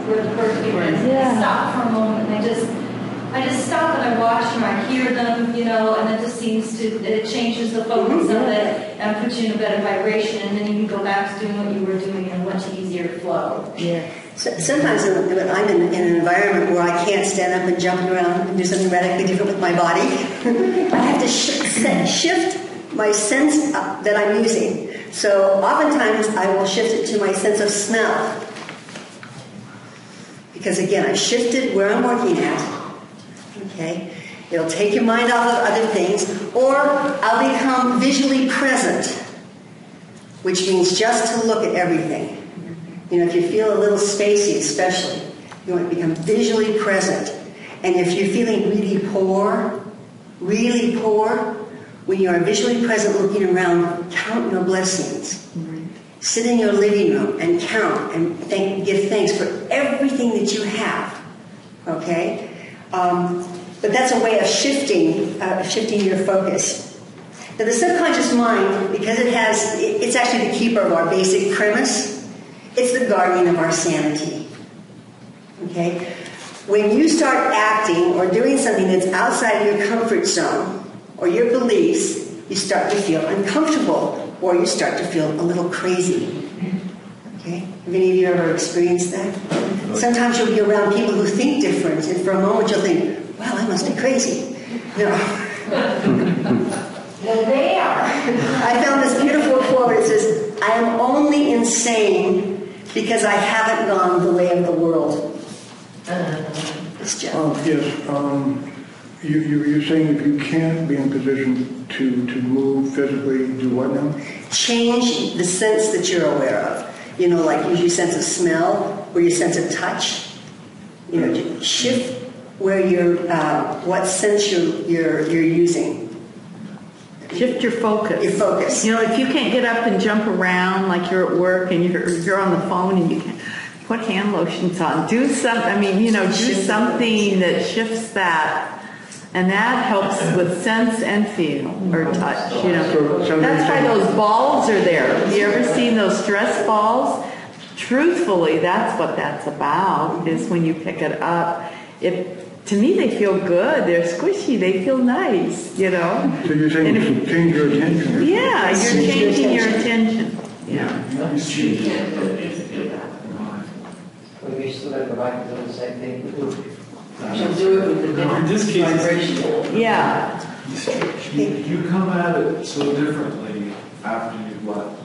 [SPEAKER 12] where the bird is.
[SPEAKER 1] Yeah.
[SPEAKER 12] I stop for a moment, and I just stop and I watch them, I hear them, you know, and it just seems it changes the focus of it and puts you in a better vibration, and then you can go back to doing what you were doing in a much easier flow.
[SPEAKER 1] Yeah.
[SPEAKER 11] So, sometimes when I'm in an environment where I can't stand up and jump around and do something radically different with my body, I have to shift my sense that I'm using. So oftentimes I will shift it to my sense of smell. Because again, I've shifted where I'm working at. Okay? It'll take your mind off of other things, or I'll become visually present, which means just to look at everything. You know, if you feel a little spacey especially, you want to become visually present. And if you're feeling really poor, when you are visually present looking around, count your blessings. Sit in your living room and count and give thanks for everything that you have. Okay? But that's a way of shifting your focus. Now the subconscious mind, because it's actually the keeper of our basic premise, it's the guardian of our sanity. Okay? When you start acting or doing something that's outside your comfort zone or your beliefs, you start to feel uncomfortable or you start to feel a little crazy. Okay? Have any of you ever experienced that? Sometimes you'll be around people who think different, and for a moment you'll think, wow, I must be crazy. No.
[SPEAKER 12] Well, they are.
[SPEAKER 11] I found this beautiful quote. It says, I am only insane because I haven't gone the way of the world. It's Jeff.
[SPEAKER 4] Yes. You're saying if you can't be in position to move physically, do what now?
[SPEAKER 11] Change the sense that you're aware of. You know, like use your sense of smell or your sense of touch. You know, shift where you're, what sense you're using.
[SPEAKER 1] Shift your focus.
[SPEAKER 11] Your focus.
[SPEAKER 1] You know, if you can't get up and jump around like you're at work and you're on the phone and you can't put hand lotions on, do something. I mean, you know, do something that shifts that, and that helps with sense and feel or touch. You know, that's why those balls are there. Have you ever seen those stress balls? Truthfully, that's what that's about. Is when you pick it up, to me, they feel good. They're squishy. They feel nice, you know.
[SPEAKER 4] So you're saying to change your attention?
[SPEAKER 1] Yeah, you're changing your attention. Yeah.
[SPEAKER 13] Maybe you're still going to go back to the same thing.
[SPEAKER 8] She'll do it with the different vibration.
[SPEAKER 1] Yeah.
[SPEAKER 10] You come at it so differently after you've left.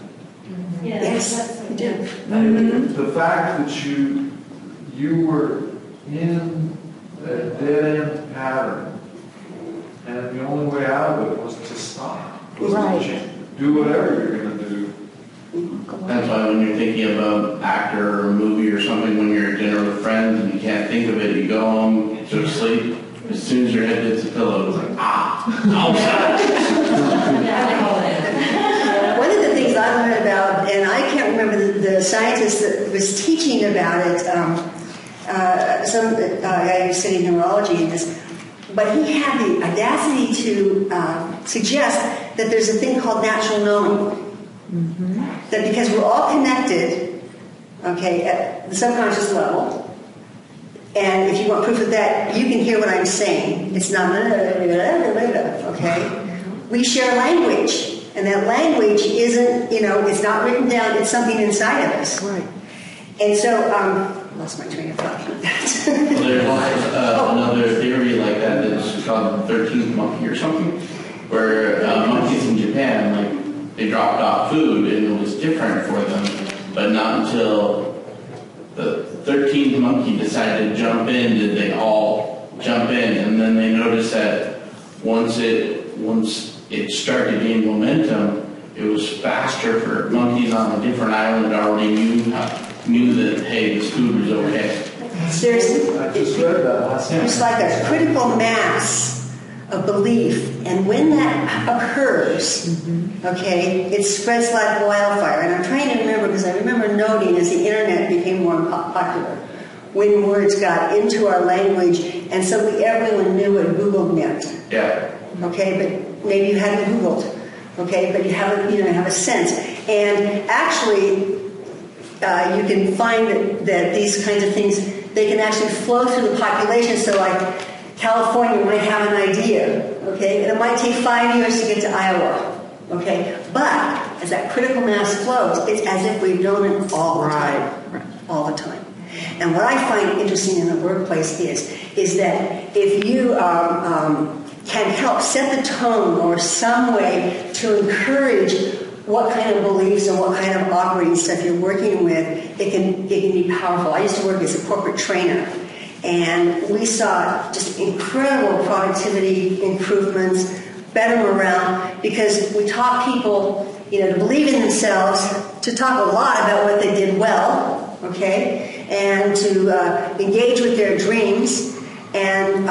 [SPEAKER 11] Yes, you do.
[SPEAKER 10] And the fact that you were in a dead-end pattern, and the only way out of it was to stop. Was to do whatever you're going to do.
[SPEAKER 9] That's why when you're thinking of an actor or a movie or something, when you're at dinner with friends and you can't think of it, you go home, go to sleep. As soon as your head hits the pillow, it's like,
[SPEAKER 11] One of the things I learned about, and I can't remember the scientist that was teaching about it, some guy who's studying neurology in this, but he had the audacity to suggest that there's a thing called natural knowing. Mm-hmm. That because we're all connected, okay, at the subconscious level, and if you want proof of that, you can hear what I'm saying. It's not, okay? We share language. And that language isn't, you know, it's not written down, it's something inside of us.
[SPEAKER 1] Right.
[SPEAKER 11] And so, lost my train of thought.
[SPEAKER 9] Well, there's another theory like that that's called the 13th monkey or something, where monkeys in Japan, like, they dropped off food and it was different for them, but not until the 13th monkey decided to jump in did they all jump in, and then they noticed that once it started to gain momentum, it was faster for monkeys on a different island already knew that, hey, this food was okay.
[SPEAKER 11] There's like a critical mass of belief, and when that occurs, okay, it spreads like wildfire. And I'm trying to remember, because I remember noting as the internet became more popular, when words got into our language, and suddenly everyone knew what Google meant.
[SPEAKER 9] Yeah.
[SPEAKER 11] Okay, but maybe you hadn't Googled, okay, but you have a sense. And actually, you can find that these kinds of things, they can actually flow through the population. So like California might have an idea, okay, and it might take 5 years to get to Iowa, okay, but as that critical mass flows, it's as if we've known it all the time, all the time. And what I find interesting in the workplace is that if you can help set the tone or some way to encourage what kind of beliefs and what kind of operating stuff you're working with, it can be powerful. I used to work as a corporate trainer, and we saw just incredible productivity improvements, better morale, because we taught people, to believe in themselves, to talk a lot about what they did well, okay, and to engage with their dreams, and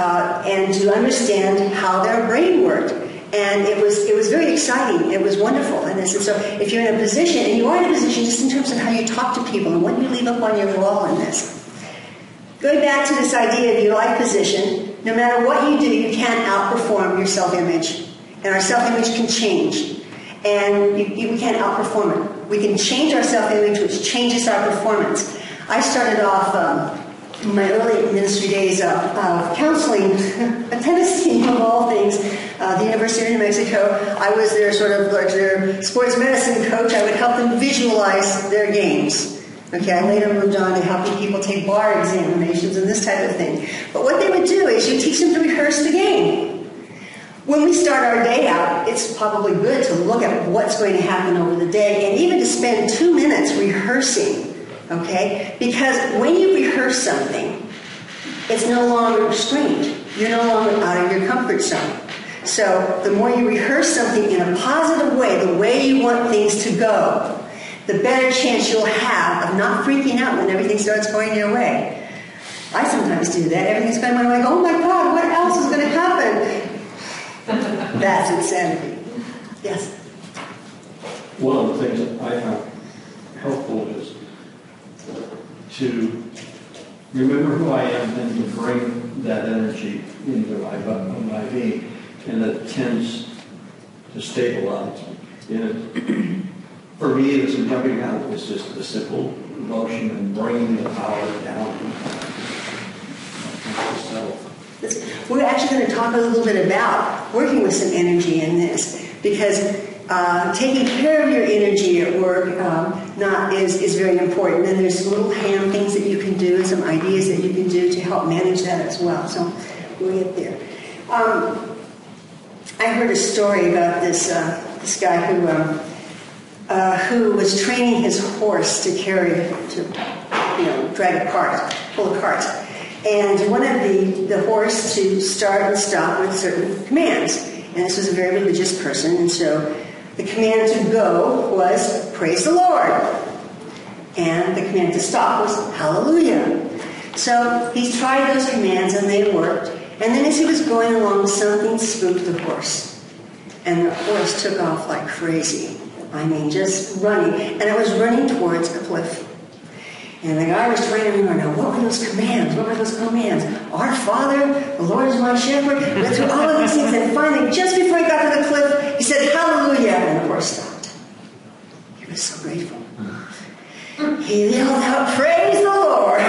[SPEAKER 11] to understand how their brain worked. And it was very exciting. It was wonderful. And so if you're in a position, and you are in a position just in terms of how you talk to people and what you leave up on your wall in this, going back to this idea of your life position, no matter what you do, you can't outperform your self-image. And our self-image can change. And we can't outperform it. We can change our self-image, which changes our performance. I started off in my early ministry days counseling a tennis team of all things, the University of New Mexico. I was their sort of like their sports medicine coach. I would help them visualize their games. Okay, I later moved on to helping people take bar examinations and this type of thing. But what they would do is you teach them to rehearse the game. When we start our day out, it's probably good to look at what's going to happen over the day and even to spend 2 minutes rehearsing. Okay? Because when you rehearse something, it's no longer strange. You're no longer out of your comfort zone. So the more you rehearse something in a positive way, the way you want things to go, the better chance you'll have of not freaking out when everything starts going your way. I sometimes do that. Everything's going my way. Oh my God, what else is going to happen? That's insanity. Yes.
[SPEAKER 14] One of the things that I found helpful is to remember who I am and to bring that energy into my being, and it tends to stabilize me. For me, it's jumping out. It's just a simple motion and bringing the power down.
[SPEAKER 11] We're actually going to talk a little bit about working with some energy in this, because taking care of your energy at work is very important. And there's some little hand things that you can do, some ideas that you can do to help manage that as well. So we'll get there. I heard a story about this guy who was training his horse to drag a cart, pull a cart. And he wanted the horse to start and stop with certain commands. And this was a very religious person. And so the command to go was, praise the Lord. And the command to stop was, hallelujah. So he tried those commands and they worked. And then as he was going along, something spooked the horse. And the horse took off like crazy. I mean, just running. And it was running towards a cliff. And the guy was trying to remember, now, what were those commands? What were those commands? Our Father, the Lord is my shepherd. Went through all of these things, and finally, just before he got to the cliff, he said, hallelujah, and the horse stopped. He was so grateful. He yelled out, praise the Lord.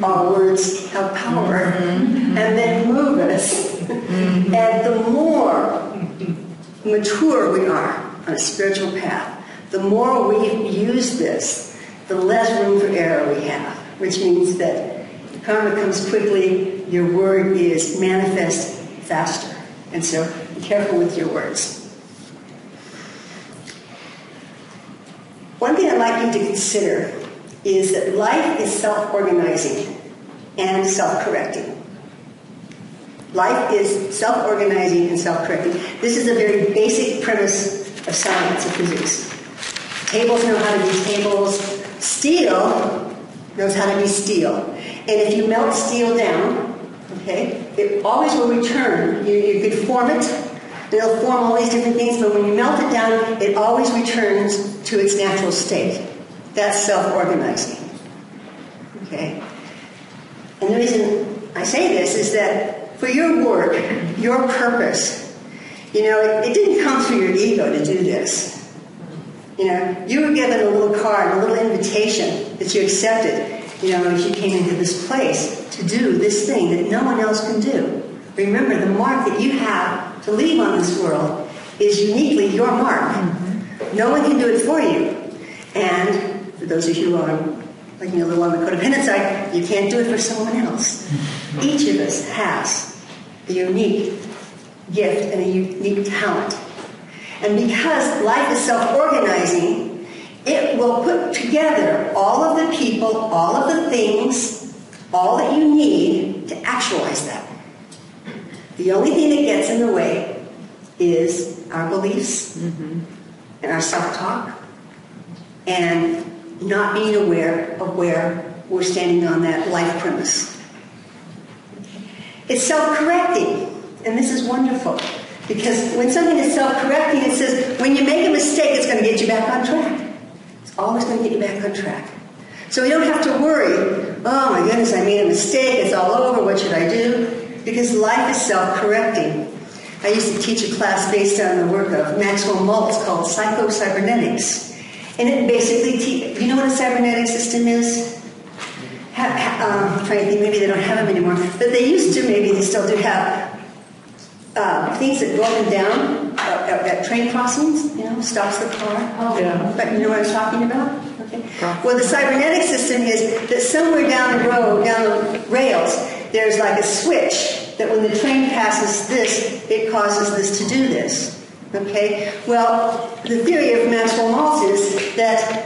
[SPEAKER 11] Our words have power, and they move us. And the more mature we are on a spiritual path, the more we use this, the less room for error we have, which means that karma comes quickly, your word is manifest faster. And so be careful with your words. One thing I'd like you to consider is that life is self-organizing and self-correcting. Life is self-organizing and self-correcting. This is a very basic premise of science, of physics. Tables know how to be tables. Steel knows how to be steel. And if you melt steel down, okay, it always will return. You could form it, and it'll form all these different things, but when you melt it down, it always returns to its natural state. That's self-organizing. Okay? And the reason I say this is that for your work, your purpose, it didn't come through your ego to do this. You were given a little card, a little invitation that you accepted, as you came into this place to do this thing that no one else can do. Remember, the mark that you have to leave on this world is uniquely your mark. Mm-hmm. No one can do it for you. And for those of you who are like me, a little on the codependent side, you can't do it for someone else. Each of us has a unique gift and a unique talent. And because life is self-organizing, it will put together all of the people, all of the things, all that you need to actualize that. The only thing that gets in the way is our beliefs and our self-talk and not being aware of where we're standing on that life premise. It's self-correcting, and this is wonderful. Because when something is self-correcting, it says, when you make a mistake, it's going to get you back on track. It's always going to get you back on track. So we don't have to worry, oh my goodness, I made a mistake, it's all over, what should I do? Because life is self-correcting. I used to teach a class based on the work of Maxwell Maltz called Psycho-Cybernetics. And it basically, you know what a cybernetic system is? I'm trying to think, maybe they don't have them anymore. But they used to, maybe they still do have things that go up and down at train crossings, stops the car. Oh, yeah. But you know what I'm talking about? Okay. Well, the cybernetic system is that somewhere down the road, down the rails, there's like a switch that when the train passes this, it causes this to do this. Okay? Well, the theory of Maxwell Maltz is that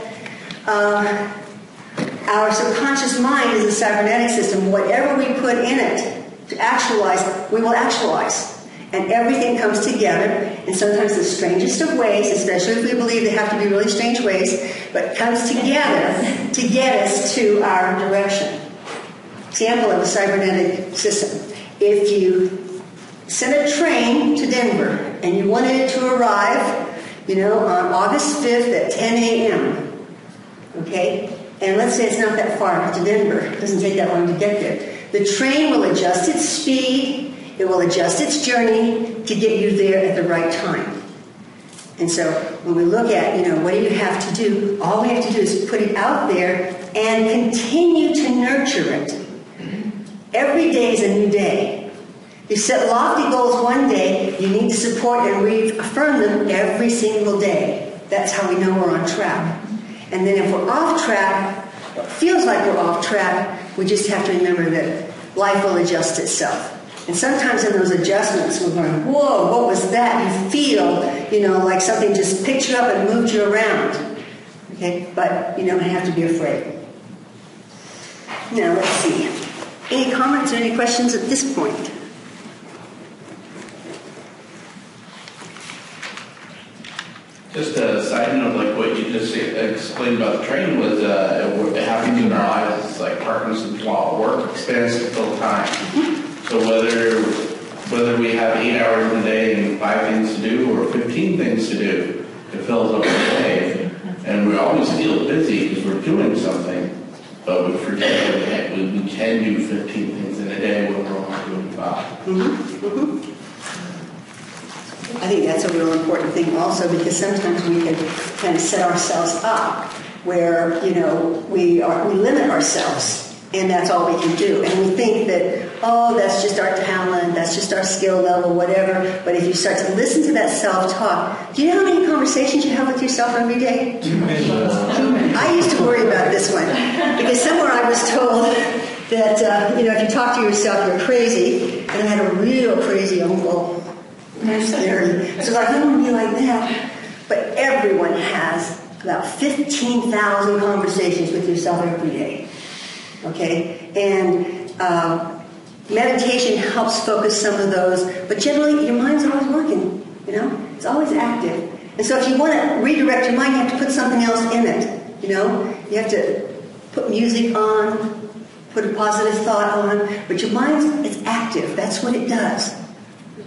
[SPEAKER 11] our subconscious mind is a cybernetic system. Whatever we put in it to actualize, we will actualize. And everything comes together in sometimes the strangest of ways, especially if we believe they have to be really strange ways, but comes together to get us to our direction. Example of a cybernetic system. If you sent a train to Denver and you wanted it to arrive, on August 5th at 10 a.m., okay? And let's say it's not that far to Denver. It doesn't take that long to get there. The train will adjust its speed. It will adjust its journey to get you there at the right time. And so when we look at, what do you have to do? All we have to do is put it out there and continue to nurture it. Every day is a new day. You set lofty goals one day, you need to support and reaffirm them every single day. That's how we know we're on track. And then if we're off track, it feels like we're off track, we just have to remember that life will adjust itself. And sometimes in those adjustments, we're going, whoa, what was that? You feel, like something just picked you up and moved you around. Okay, but you don't have to be afraid. Now, let's see. Any comments or any questions at this point?
[SPEAKER 9] Just a side note, like what you just explained about the train was it happens in our lives. It's like Parkinson's law. Work expands to fill time. So whether we have 8 hours in a day and 5 things to do or 15 things to do, it fills up the day. And we always feel busy because we're doing something, but we forget that we can do 15 things in a day when we're only doing 5.
[SPEAKER 11] I think that's a real important thing also, because sometimes we can kind of set ourselves up where, we limit ourselves, and that's all we can do. And we think that, that's just our talent, that's just our skill level, whatever. But if you start to listen to that self-talk, do you know how many conversations you have with yourself every day? Too many. I used to worry about this one, because somewhere I was told that, if you talk to yourself, you're crazy. And I had a real crazy uncle. That's scary. So I don't want to be like that. But everyone has about 15,000 conversations with yourself every day. Okay? And meditation helps focus some of those. But generally, your mind's always working. It's always active. And so if you want to redirect your mind, you have to put something else in it. You have to put music on, put a positive thought on. But your mind, it's active. That's what it does.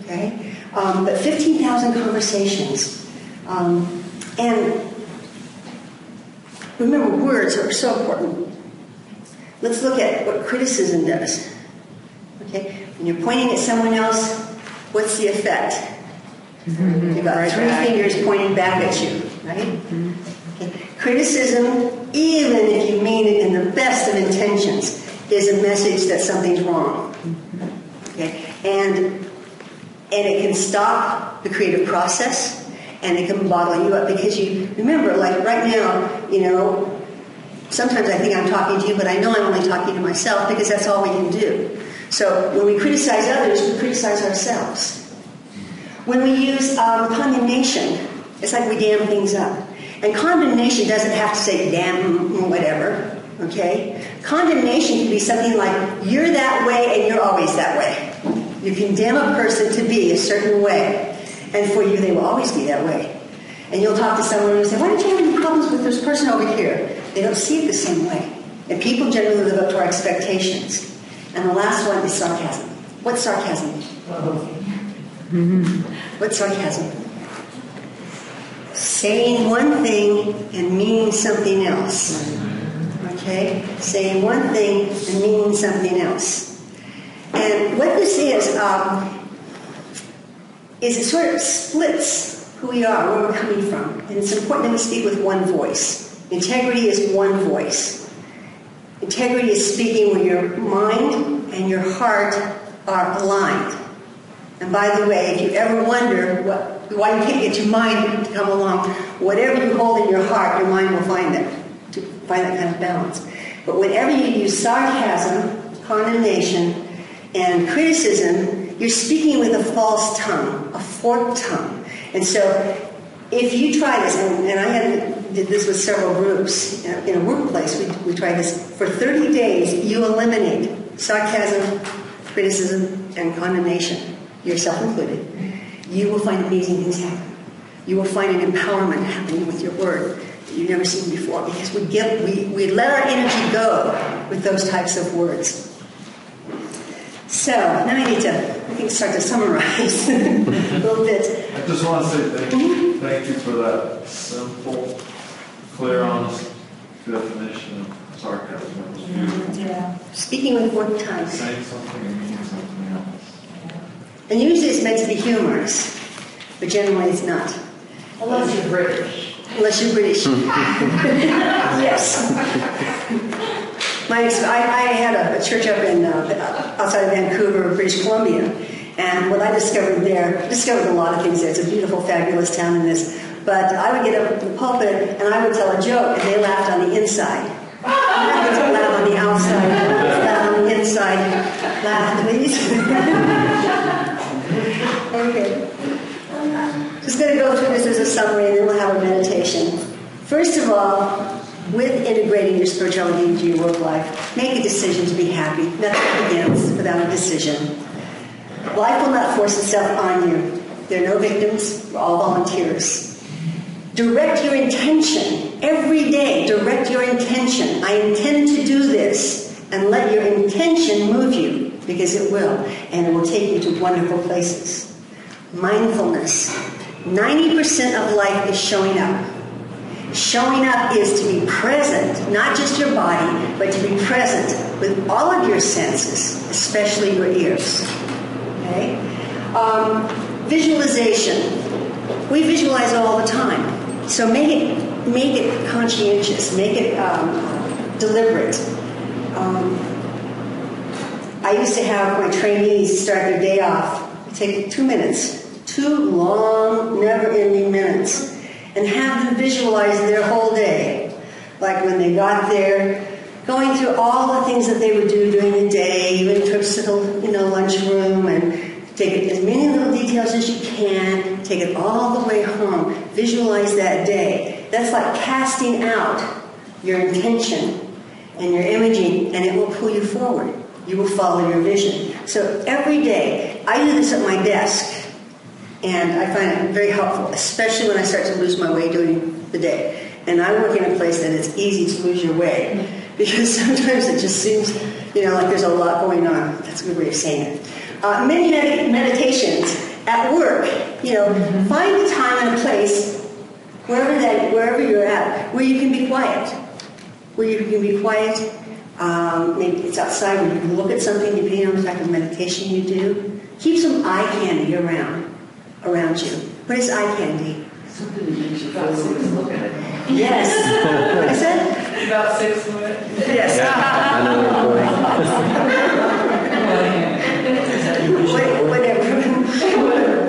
[SPEAKER 11] Okay? But 15,000 conversations. And remember, words are so important. Let's look at what criticism does. Okay? When you're pointing at someone else, what's the effect? You've got 3 fingers pointing back at you, right? Okay. Criticism, even if you mean it in the best of intentions, is a message that something's wrong. Okay? And it can stop the creative process, and it can bottle you up, because you remember, like right now, sometimes I think I'm talking to you, but I know I'm only talking to myself, because that's all we can do. So when we criticize others, we criticize ourselves. When we use condemnation, it's like we dam things up. And condemnation doesn't have to say damn whatever, okay? Condemnation can be something like, you're that way and you're always that way. You condemn a person to be a certain way, and for you they will always be that way. And you'll talk to someone and say, why don't you have any problems with this person over here? They don't see it the same way. And people generally live up to our expectations. And the last one is sarcasm. What's sarcasm? What's sarcasm? Saying one thing and meaning something else. Okay? Saying one thing and meaning something else. And what this is it sort of splits who we are, where we're coming from. And it's important that we speak with one voice. Integrity is one voice. Integrity is speaking when your mind and your heart are aligned. And by the way, if you ever wonder why you can't get your mind to come along, whatever you hold in your heart, your mind will find it, to find that kind of balance. But whenever you use sarcasm, condemnation, and criticism, you're speaking with a false tongue, a forked tongue. And so if you try this, and I did this with several groups in a workplace, we tried this, for 30 days you eliminate sarcasm, criticism, and condemnation, yourself included. You will find amazing things happen. You will find an empowerment happening with your word that you've never seen before, because we let our energy go with those types of words. So now I need to, start to summarize a little bit.
[SPEAKER 10] I just want to say thank you for that simple, clear, honest definition of sarcasm. It was beautiful.
[SPEAKER 11] Yeah. Speaking with one tongue.
[SPEAKER 10] Saying something and meaning something else.
[SPEAKER 11] And usually it's meant to be humorous, but generally it's not.
[SPEAKER 8] Unless you're British.
[SPEAKER 11] Unless you're British. Yes. I had a church up in outside of Vancouver, British Columbia, and what I discovered there, a lot of things there. It's a beautiful, fabulous town in this. But I would get up in the pulpit and I would tell a joke, and they laughed on the inside. I had to laugh on the outside, laugh on the inside. Laugh, please. Okay. Just going to go through this as a summary, and then we'll have a meditation. First of all, with integrating your spirituality into your work life, make a decision to be happy. Nothing begins without a decision. Life will not force itself on you. There are no victims. We're all volunteers. Direct your intention. Every day, direct your intention. I intend to do this. And let your intention move you, because it will. And it will take you to wonderful places. Mindfulness. 90% of life is showing up. Showing up is to be present, not just your body, but to be present with all of your senses, especially your ears. Okay? Visualization. We visualize all the time. So make it conscientious, make it deliberate. I used to have my trainees start their day off, take 2 minutes, 2 long, never-ending minutes, and have them visualize their whole day. Like when they got there, going through all the things that they would do during the day, even trips to the lunchroom, and take as many little details as you can, take it all the way home, visualize that day. That's like casting out your intention and your imaging, and it will pull you forward. You will follow your vision. So every day, I do this at my desk, and I find it very helpful, especially when I start to lose my way during the day. And I work in a place that it's easy to lose your way, because sometimes it just seems, like there's a lot going on. That's a good way of saying it. Many meditations at work, find a time and a place, wherever you're at, where you can be quiet. Maybe it's outside where you can look at something, depending on the type of meditation you do. Keep some eye candy around you. What is eye candy?
[SPEAKER 8] Something that makes you feel look at it.
[SPEAKER 11] Yes. What is it?
[SPEAKER 8] About 6 minutes.
[SPEAKER 11] Yes.
[SPEAKER 2] I know
[SPEAKER 11] Whatever.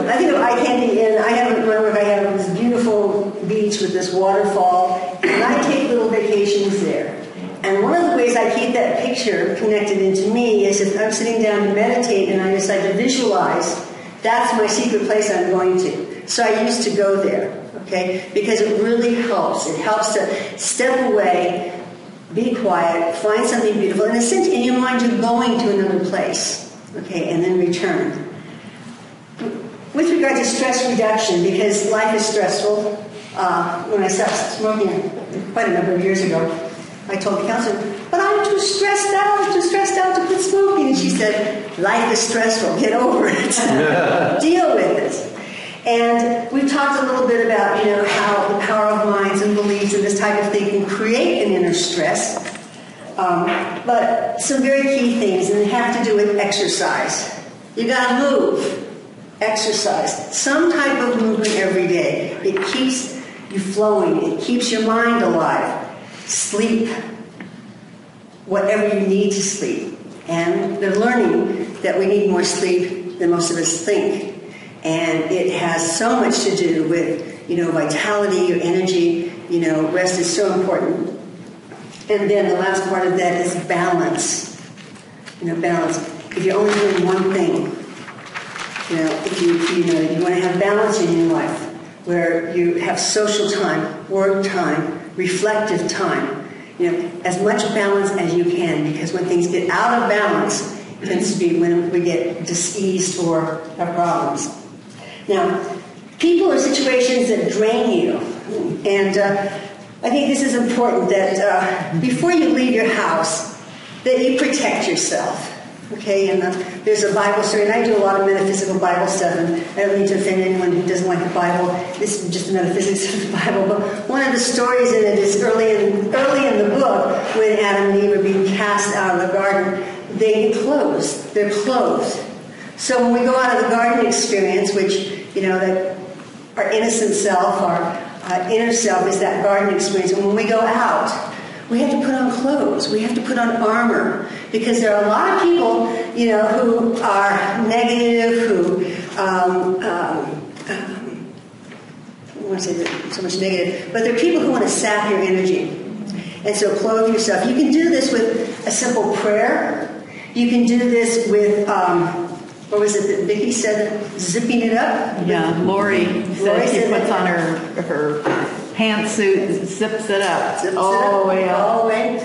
[SPEAKER 11] I think of eye candy, and I have this beautiful beach with this waterfall, and I take little vacations there. And one of the ways I keep that picture connected into me is if I'm sitting down to meditate and I decide to visualize, that's my secret place I'm going to. So I used to go there, okay? Because it really helps. It helps to step away, be quiet, find something beautiful. In a sense, in your mind, you're going to another place, okay? And then return. With regard to stress reduction, because life is stressful, when I stopped smoking quite a number of years ago, I told the counselor, but I'm too stressed out to quit smoking. And she said, life is stressful, get over it. Deal with it. And we've talked a little bit about, how the power of minds and beliefs and this type of thing can create an inner stress. But some very key things, and they have to do with exercise. You got to move. Exercise. Some type of movement every day. It keeps you flowing. It keeps your mind alive. Sleep. Whatever you need to sleep. And they're learning that we need more sleep than most of us think. And it has so much to do with, vitality, your energy. Rest is so important. And then the last part of that is balance. Balance. If you're only doing one thing, if you want to have balance in your life, where you have social time, work time, reflective time, as much balance as you can, because when things get out of balance, it tends to be when we get diseased or have problems. Now, people or situations that drain you, and I think this is important that before you leave your house, that you protect yourself. Okay, and there's a Bible story, and I do a lot of metaphysical Bible stuff, and I don't need to offend anyone who doesn't like the Bible. This is just the metaphysics of the Bible. But one of the stories in it is early in the book, when Adam and Eve are being cast out of the garden, they get clothes. They're clothed. So when we go out of the garden experience, which, that our innocent self, our inner self is that garden experience, and when we go out, we have to put on clothes. We have to put on armor, because there are a lot of people, who are negative, who I don't want to say so much negative, but there are people who want to sap your energy. And so clothe yourself. You can do this with a simple prayer. You can do this with, what was it that Vicki said, zipping it up?
[SPEAKER 1] Yeah, Lori said she puts on her pantsuit, zips it up all the way up.
[SPEAKER 11] All the way.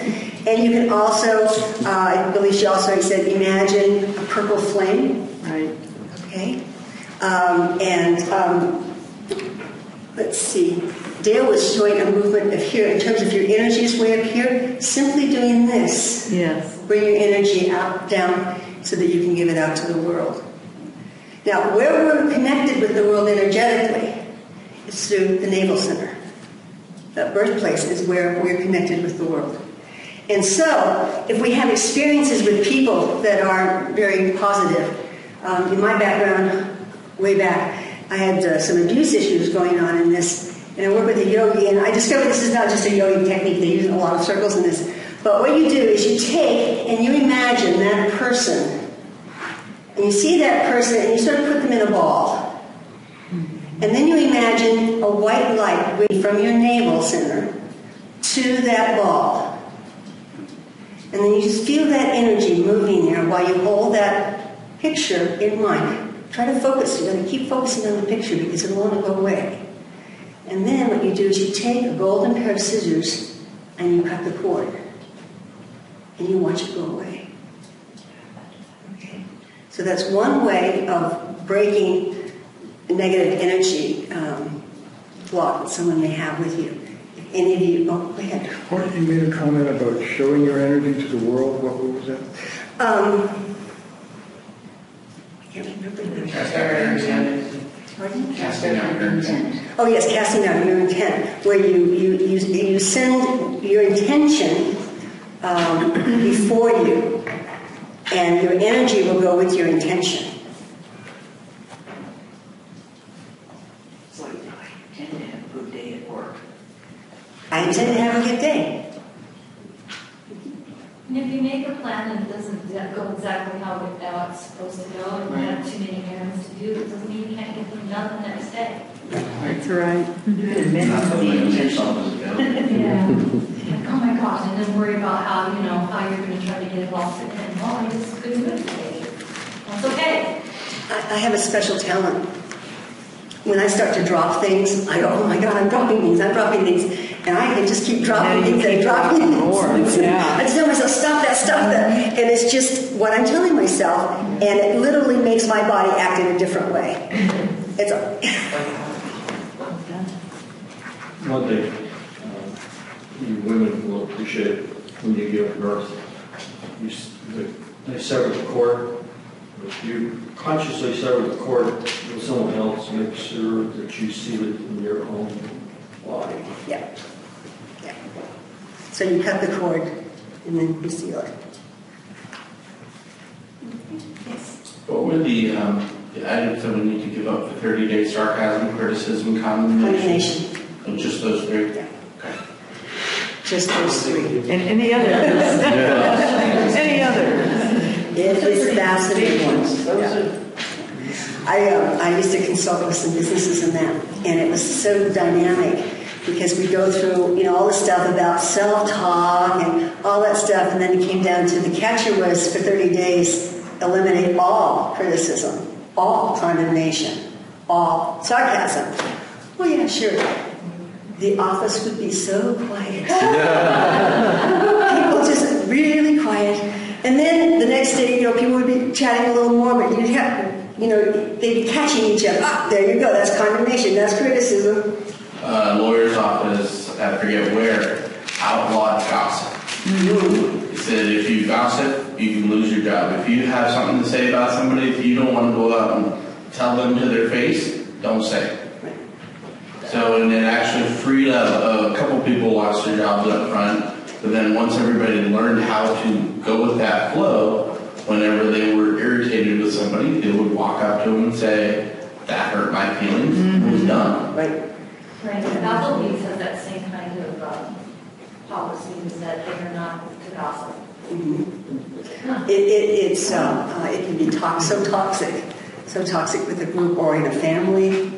[SPEAKER 11] And you can also, I believe she also said, imagine a purple flame.
[SPEAKER 1] Right.
[SPEAKER 11] Okay. Let's see. Dale was showing a movement of here, in terms of your energy is way up here, simply doing this.
[SPEAKER 1] Yes.
[SPEAKER 11] Bring your energy out, down, so that you can give it out to the world. Now, where we're connected with the world energetically is through the navel center. That birthplace is where we're connected with the world. And so, if we have experiences with people that are very positive, in my background, way back, I had some abuse issues going on in this, and I work with a yogi, and I discovered this is not just a yogi technique, they use a lot of circles in this, but what you do is you take and you imagine that person, and you see that person, and you sort of put them in a ball. And then you imagine a white light from your navel center to that ball. And then you just feel that energy moving there while you hold that picture in mind. Try to focus. You're going to keep focusing on the picture because it won't go away. And then what you do is you take a golden pair of scissors and you cut the cord. And you watch it go away. Okay? So that's one way of breaking a negative energy block that someone may have with you. If any of you, go ahead.
[SPEAKER 4] What, you made a comment about showing your energy to the world. What was that?
[SPEAKER 11] I can't remember the
[SPEAKER 9] Casting out your intent.
[SPEAKER 11] Oh yes, casting out your intent, where you send your intention before you, and your energy will go with your intention.
[SPEAKER 7] So I tend to have a good day at work.
[SPEAKER 11] I intend to have a good day.
[SPEAKER 12] And if you make a plan and it doesn't go exactly how it's supposed to go, and you have too many errands to do, it doesn't mean you can't get them done the next day.
[SPEAKER 1] That's right.
[SPEAKER 12] Yeah. Like, oh my gosh, and then worry about how you're going to try to get it all fit in. Well, I just couldn't do it today. That's okay.
[SPEAKER 11] I have a special talent. When I start to drop things, I go, oh my God, I'm dropping things. And I can just keep dropping things and dropping things.
[SPEAKER 1] Yeah.
[SPEAKER 11] I just tell myself, stop that. And it's just what I'm telling myself, and it literally makes my body act in a different way. It's
[SPEAKER 14] One thing you women will appreciate when you give birth, they sever the cord. If you consciously sever the cord with someone else, make sure that you seal it in your own body.
[SPEAKER 11] Yeah. So you cut the cord and then you seal it. Yes.
[SPEAKER 9] What would the items that we need to give up for 30 days? Sarcasm, criticism, condemnation? And just those three?
[SPEAKER 11] Yeah.
[SPEAKER 9] Okay.
[SPEAKER 11] Just those three.
[SPEAKER 1] And any others? Any others?
[SPEAKER 11] It is fascinating. I used to consult with some businesses in that, and it was so dynamic because we go through, all the stuff about self-talk and all that stuff, and then it came down to the catcher was for 30 days, eliminate all criticism, all condemnation, all sarcasm. Well, yeah, sure. The office would be so quiet. People just really quiet. And then the next day, people would be chatting a little more, but you'd have, they'd be catching each other. Ah, there you go. That's condemnation. That's criticism.
[SPEAKER 9] Lawyer's office, I forget where, outlawed gossip. He said if you gossip, you can lose your job. If you have something to say about somebody, if you don't want to go out and tell them to their face, don't say it. So, and it actually freed up, a couple people lost their jobs up front, but then once everybody learned how to go with that flow, whenever they were irritated with somebody, they would walk up to them and say, that hurt my feelings, it was done.
[SPEAKER 11] Right.
[SPEAKER 12] Right, and Applebee's has that same kind of policy, is that they are not to gossip.
[SPEAKER 11] It can be so toxic with a group or in a family.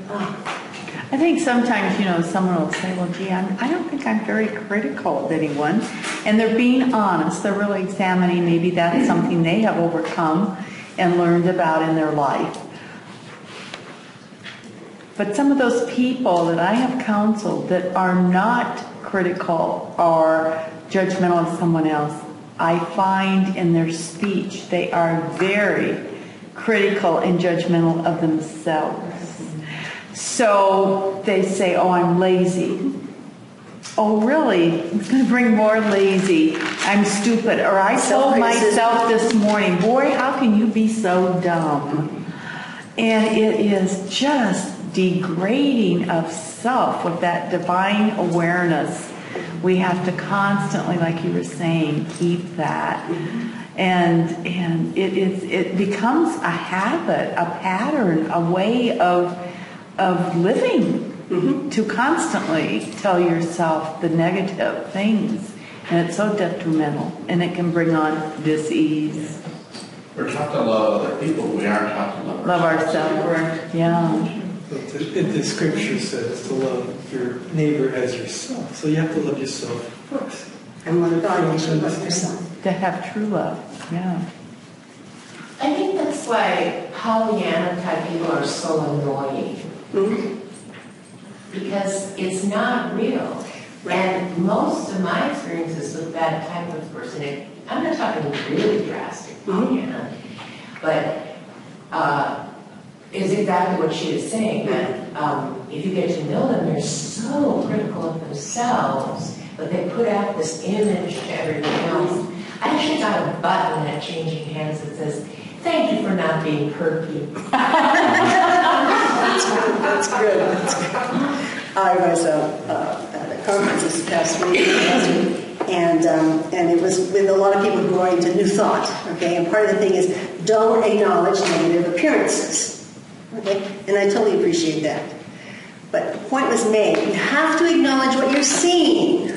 [SPEAKER 1] I think sometimes, someone will say, well, gee, I don't think I'm very critical of anyone. And they're being honest. They're really examining maybe that's something they have overcome and learned about in their life. But some of those people that I have counseled that are not critical or judgmental of someone else, I find in their speech they are very critical and judgmental of themselves. So they say, oh, I'm lazy. Oh, really? It's going to bring more lazy. I'm stupid. Or I told myself this morning, boy, how can you be so dumb? And it is just degrading of self with that divine awareness. We have to constantly, like you were saying, keep that. And it becomes a habit, a pattern, a way of living, to constantly tell yourself the negative things. And it's so detrimental, and it can bring on dis-ease.
[SPEAKER 9] We're taught to love other people, we aren't taught to love
[SPEAKER 1] ourselves. Yeah.
[SPEAKER 5] The scripture says to love your neighbor as yourself. So you have to love yourself first.
[SPEAKER 11] And love God, you should love yourself.
[SPEAKER 1] To have true love, yeah.
[SPEAKER 15] I think that's why Pollyanna type people are so annoying. Because it's not real. And most of my experiences with that type of person, I'm not talking really drastic Pollyanna, but is exactly what she is saying, that if you get to know them, they're so critical of themselves, but they put out this image to everyone else. I actually got a button at Changing Hands that says, thank you for not being perky.
[SPEAKER 11] That's good. I was at a conference this past week, and it was with a lot of people who are into New Thought, okay? And part of the thing is, don't acknowledge negative appearances, okay? And I totally appreciate that. But the point was made, you have to acknowledge what you're seeing.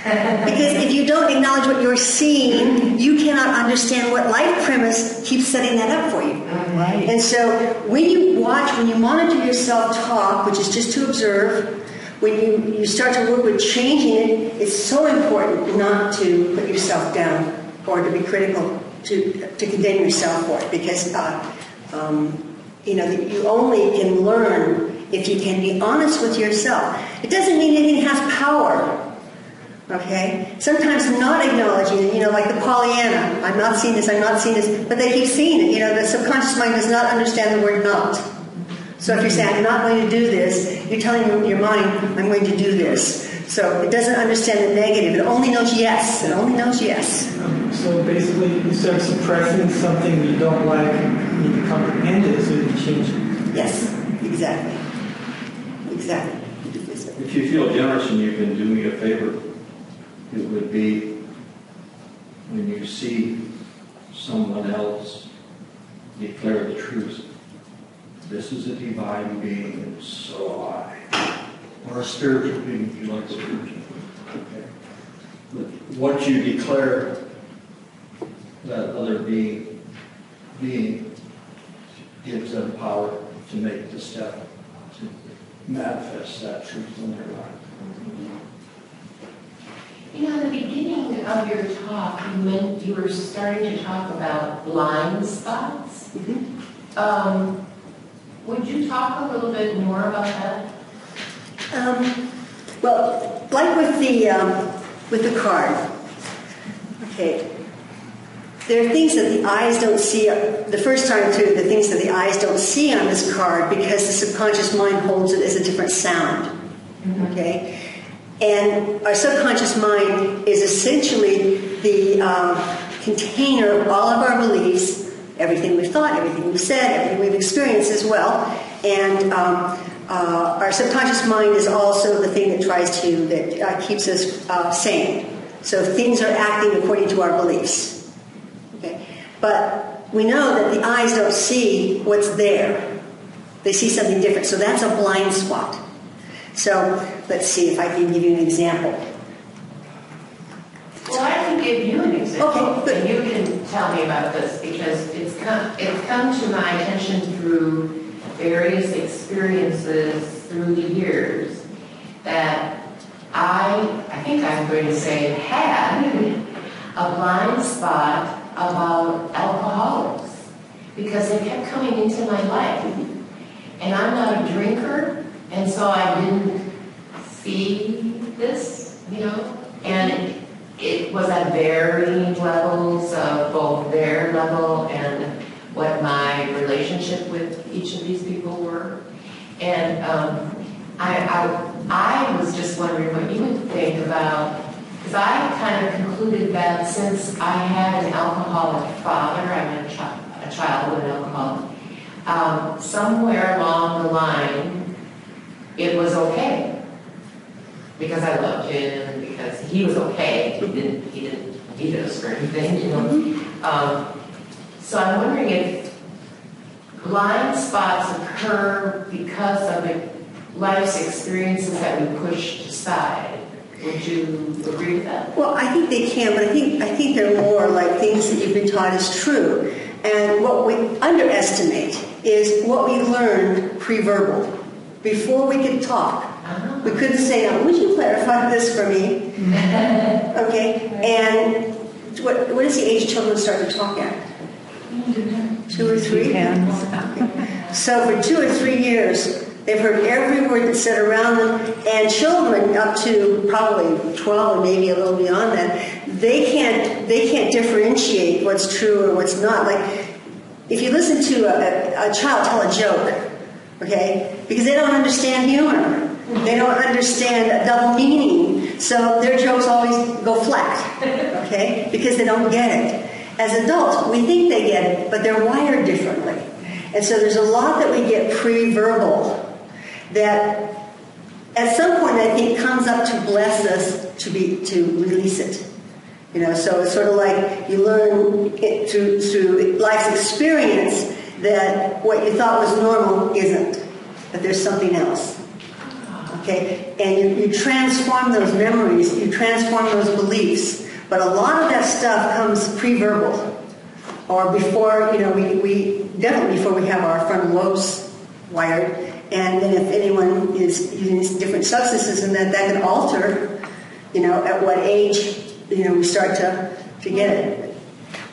[SPEAKER 11] Because if you don't acknowledge what you're seeing, you cannot understand what life premise keeps setting that up for you.
[SPEAKER 1] Right.
[SPEAKER 11] And so when you monitor your self-talk, which is just to observe, when you start to work with changing it, it's so important not to put yourself down or to be critical, to condemn yourself for it. Because, you only can learn if you can be honest with yourself. It doesn't mean anything has power. Okay? Sometimes not acknowledging it, like the Pollyanna, I'm not seeing this, but they keep seeing it. The subconscious mind does not understand the word not. So if you're saying, I'm not going to do this, you're telling your mind, I'm going to do this. So it doesn't understand the negative. It only knows yes. It only knows yes.
[SPEAKER 5] So basically, you start suppressing something you don't like, you need to comprehend it so you can change it.
[SPEAKER 11] Yes, exactly. Exactly.
[SPEAKER 14] If you feel generous and you can do me a favor, it would be when you see someone else declare the truth. This is a divine being, and so am I. Or a spiritual being, if you like spiritual. Okay. But what you declare that other being gives them power to make the step to manifest that truth in their life.
[SPEAKER 15] In the beginning of your talk, you were starting to talk about blind spots. Would you talk a little bit more about that?
[SPEAKER 11] Well, like with the card, okay, there are things that the eyes don't see. The first time through, the things that the eyes don't see on this card because the subconscious mind holds it as a different sound. Okay, and our subconscious mind is essentially the container of all of our beliefs, everything we've thought, everything we've said, everything we've experienced as well. And our subconscious mind is also the thing that keeps us sane. So things are acting according to our beliefs. Okay? But we know that the eyes don't see what's there. They see something different. So that's a blind spot. So let's see if I can give you an example.
[SPEAKER 15] Well, I can give you an example,
[SPEAKER 11] Okay,
[SPEAKER 15] and you can tell me about this, because it's come to my attention through various experiences through the years that I think I'm going to say had a blind spot about alcoholics, because they kept coming into my life. And I'm not a drinker, and so I didn't see this, and it was at varying levels of both their level and what my relationship with each of these people were. And I was just wondering what you would think about, because I kind of concluded that since I had an alcoholic father, I'm a child of an alcoholic, somewhere along the line, it was okay. Because I loved him, because he was okay. He didn't beat us or anything, So I'm wondering if blind spots occur because of life's experiences that we pushed aside. Would you agree with that?
[SPEAKER 11] Well, I think they can, but I think they're more like things that you've been taught is true. And what we underestimate is what we learned pre-verbal. Before we could talk, we couldn't say, now, would you clarify this for me? Okay, and what is the age children start to talk at? 2 or 3? Okay. So for 2 or 3 years, they've heard every word that's said around them, and children up to probably 12 or maybe a little beyond that, they can't differentiate what's true or what's not. Like, if you listen to a child tell a joke, okay, because they don't understand humor. They don't understand a double meaning. So their jokes always go flat, okay, because they don't get it. As adults, we think they get it, but they're wired differently. And so there's a lot that we get pre-verbal that at some point I think comes up to bless us to release it. So it's sort of like you learn it through life's experience that what you thought was normal isn't, that there's something else. Okay? And you transform those memories, you transform those beliefs, but a lot of that stuff comes pre-verbal, or before, we definitely before we have our frontal lobes wired, and then if anyone is using different substances, and that can alter, at what age, we start to get it.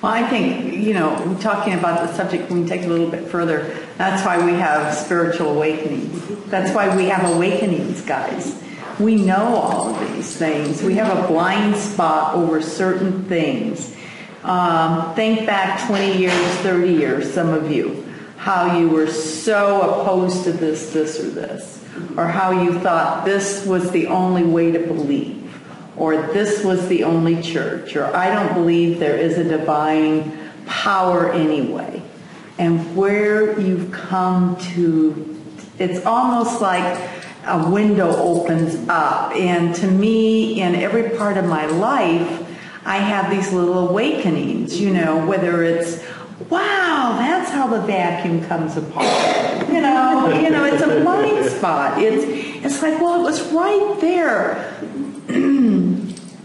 [SPEAKER 1] Well, I think, talking about the subject, we can take it a little bit further. That's why we have spiritual awakenings. That's why we have awakenings, guys. We know all of these things. We have a blind spot over certain things. Think back 20 years, 30 years, some of you, how you were so opposed to this, or this, or how you thought this was the only way to believe, or this was the only church, or I don't believe there is a divine power anyway. And where you've come to, it's almost like a window opens up. And to me, in every part of my life, I have these little awakenings, whether it's, wow, that's how the vacuum comes apart. It's a blind spot. It's like, well, it was right there.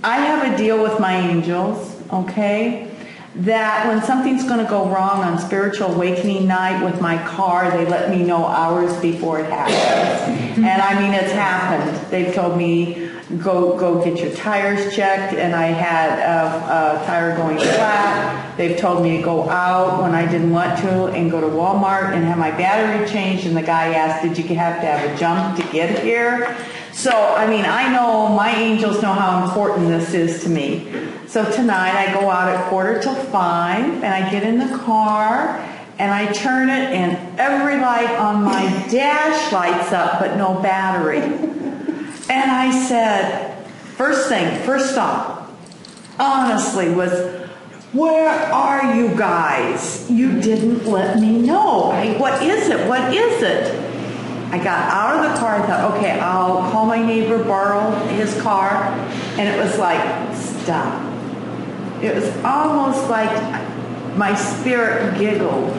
[SPEAKER 1] I have a deal with my angels, okay, that when something's going to go wrong on spiritual awakening night with my car, they let me know hours before it happens. And it's happened. They've told me, go get your tires checked, and I had a tire going flat. They've told me to go out when I didn't want to and go to Walmart and have my battery changed, and the guy asked, did you have to have a jump to get here? So, I know my angels know how important this is to me. So tonight I go out at 4:45 and I get in the car and I turn it, and every light on my dash lights up, but no battery. And I said, first stop, honestly, was, Where are you guys? You didn't let me know. Hey, what is it? What is it? I got out of the car. I thought, okay, I'll call my neighbor, borrow his car. And it was like, stop. It was almost like my spirit giggled.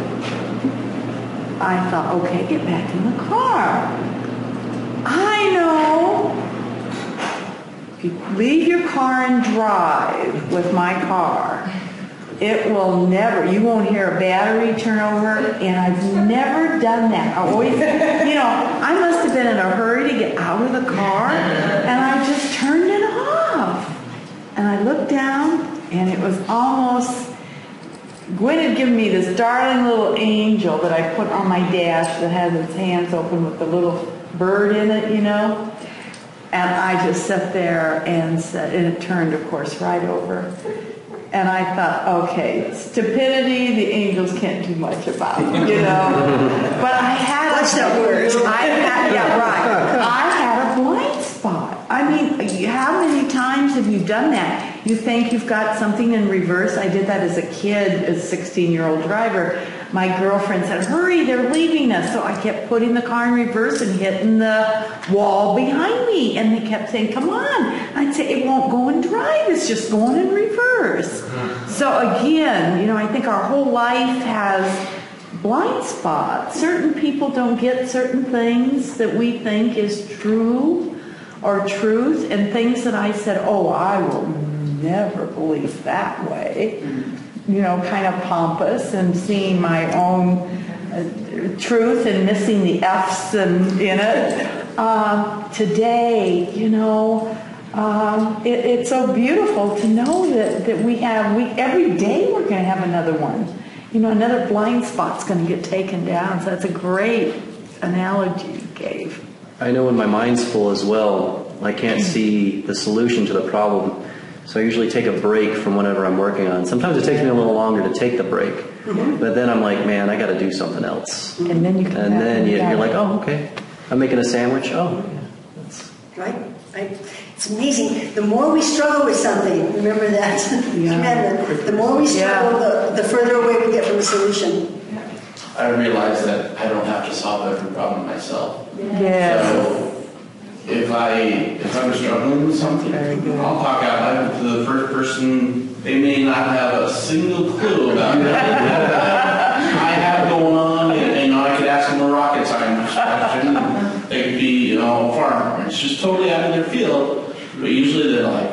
[SPEAKER 1] I thought, okay, get back in the car. I know. If you leave your car and drive with my car, it will never, you won't hear a battery turn over, and I've never done that. I always, I must have been in a hurry to get out of the car, and I just turned it off. And I looked down, and it was almost, Gwen had given me this darling little angel that I put on my dash that has its hands open with the little bird in it, And I just sat there and said, and it turned, of course, right over. And I thought, okay, stupidity, the angels can't do much about, But I had
[SPEAKER 11] What's that word?
[SPEAKER 1] I had a blind spot. I mean, how many times have you done that? You think you've got something in reverse. I did that as a kid, as a 16-year-old driver. My girlfriend said, hurry, they're leaving us. So I kept putting the car in reverse and hitting the wall behind me. And they kept saying, come on. I'd say, it won't go in drive. It's just going in reverse. So again, I think our whole life has blind spots. Certain people don't get certain things that we think is true or truth. And things that I said, oh, I will never believe that way. Kind of pompous and seeing my own truth and missing the F's in it. Today, it's so beautiful to know that we every day we're going to have another one. Another blind spot's going to get taken down. So that's a great analogy you gave.
[SPEAKER 2] I know when my mind's full as well, I can't see the solution to the problem. So I usually take a break from whatever I'm working on. Sometimes it takes me a little longer to take the break. But then I'm like, man, I got to do something else.
[SPEAKER 1] And then
[SPEAKER 2] you're like, oh, okay. I'm making a sandwich. Oh, yeah.
[SPEAKER 11] Right. It's amazing. The more we struggle with something, remember that. Remember, the more we struggle, the further away we get from the solution.
[SPEAKER 9] I realize that I don't have to solve every problem myself.
[SPEAKER 1] Yes.
[SPEAKER 9] So if I'm struggling with something, I'll talk out loud to the first person. They may not have a single clue about it. I have going on, and I could ask them a rocket science question. They could be, a farmer. It's just totally out of their field. But usually they're like,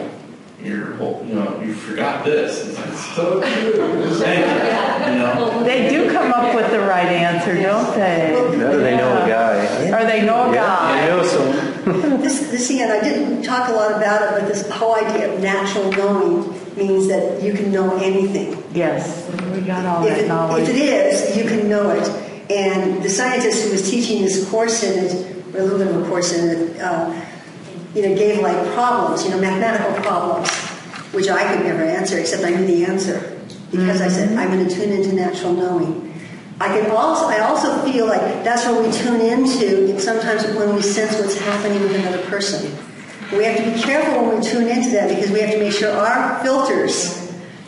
[SPEAKER 9] you forgot this. It's like, so true. Thank you.
[SPEAKER 1] They do come up with the right answer, don't they?
[SPEAKER 2] Or they know a guy.
[SPEAKER 1] Or they know a guy.
[SPEAKER 2] They know someone.
[SPEAKER 11] This again, I didn't talk a lot about it, but this whole idea of natural knowing means that you can know anything.
[SPEAKER 1] Yes, we got all that knowledge.
[SPEAKER 11] If it is, you can know it. And the scientist who was teaching this course in it, or a little bit of a course in it, gave like problems, mathematical problems, which I could never answer, except I knew the answer. Because I said, I'm going to tune into natural knowing. I also feel like that's where we tune into sometimes when we sense what's happening with another person. We have to be careful when we tune into that because we have to make sure our filters,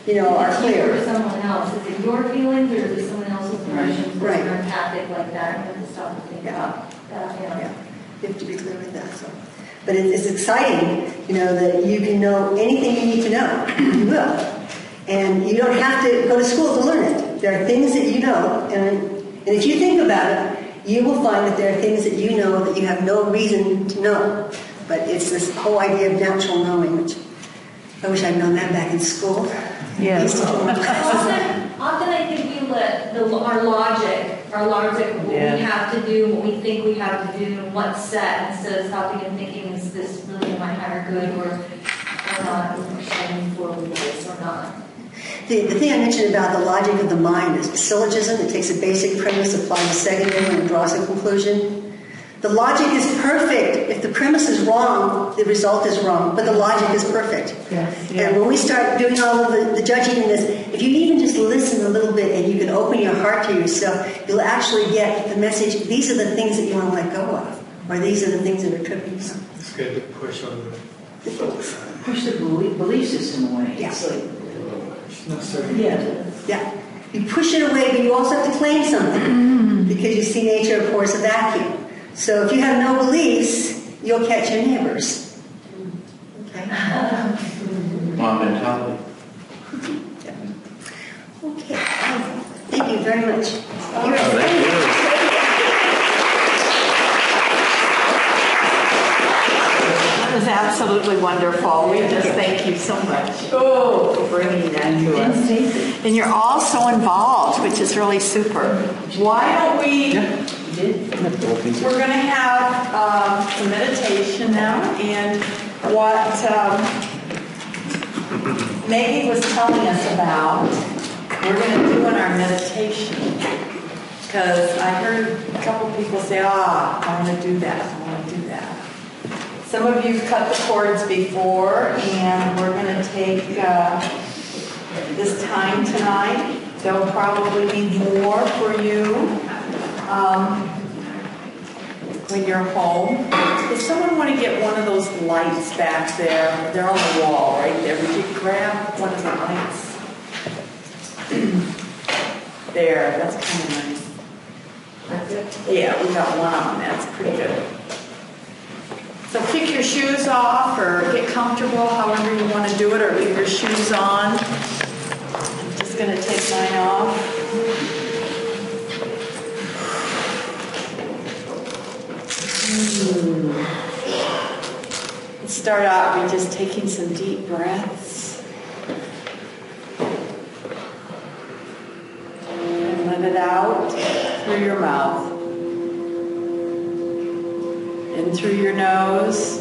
[SPEAKER 11] are clear.
[SPEAKER 12] For someone else, is it your feelings or is it someone else's emotions?
[SPEAKER 11] Right.
[SPEAKER 12] You're empathic like that. You have to stop and think about that.
[SPEAKER 11] Yeah. You have to be clear with that. So. But it's exciting, that you can know anything you need to know. You will. And you don't have to go to school to learn it. There are things that you know, and if you think about it, you will find that there are things that you know that you have no reason to know. But it's this whole idea of natural knowing, which I wish I'd known that back in school.
[SPEAKER 1] Yes.
[SPEAKER 12] Often I think we let our logic, what we have to do, what we think we have to do, and what's set, instead of stopping and thinking, is this really my higher good or not? Am I shining forward with this or not?
[SPEAKER 11] The thing I mentioned about the logic of the mind is a syllogism. It takes a basic premise, applies a secondary, and draws a conclusion. The logic is perfect. If the premise is wrong, the result is wrong. But the logic is perfect.
[SPEAKER 1] Yes.
[SPEAKER 11] And when we start doing all of the judging in this, if you even just listen a little bit and you can open your heart to yourself, you'll actually get the message, these are the things that you want to let go of. Or these are the things that are tripping you.
[SPEAKER 5] It's good to push on the
[SPEAKER 7] Push the belief system away.
[SPEAKER 11] Yeah.
[SPEAKER 7] It's like,
[SPEAKER 11] Yeah. You push it away, but you also have to claim something because you see nature abhors a vacuum. So if you have no beliefs, you'll catch your neighbors. Okay.
[SPEAKER 9] Mom mentality.
[SPEAKER 11] Okay. Thank you very much.
[SPEAKER 1] That was absolutely wonderful. We just thank you so much for bringing that to us. And you're all so involved, which is really super. Why don't we... We're going to have some meditation now, and what Maggie was telling us about, we're going to do in our meditation. Because I heard a couple people say, I want to do that, I want to do that. Some of you cut the cords before, and we're going to take this time tonight. There'll probably be more for you when you're home. Does someone want to get one of those lights back there? They're on the wall right there. Would you grab one of the lights? There, that's kind of nice. That's it? Yeah, we got one on. That's pretty good. So kick your shoes off or get comfortable however you want to do it, or leave your shoes on. I'm just going to take mine off. Let's start out by just taking some deep breaths. And let it out through your mouth. In through your nose.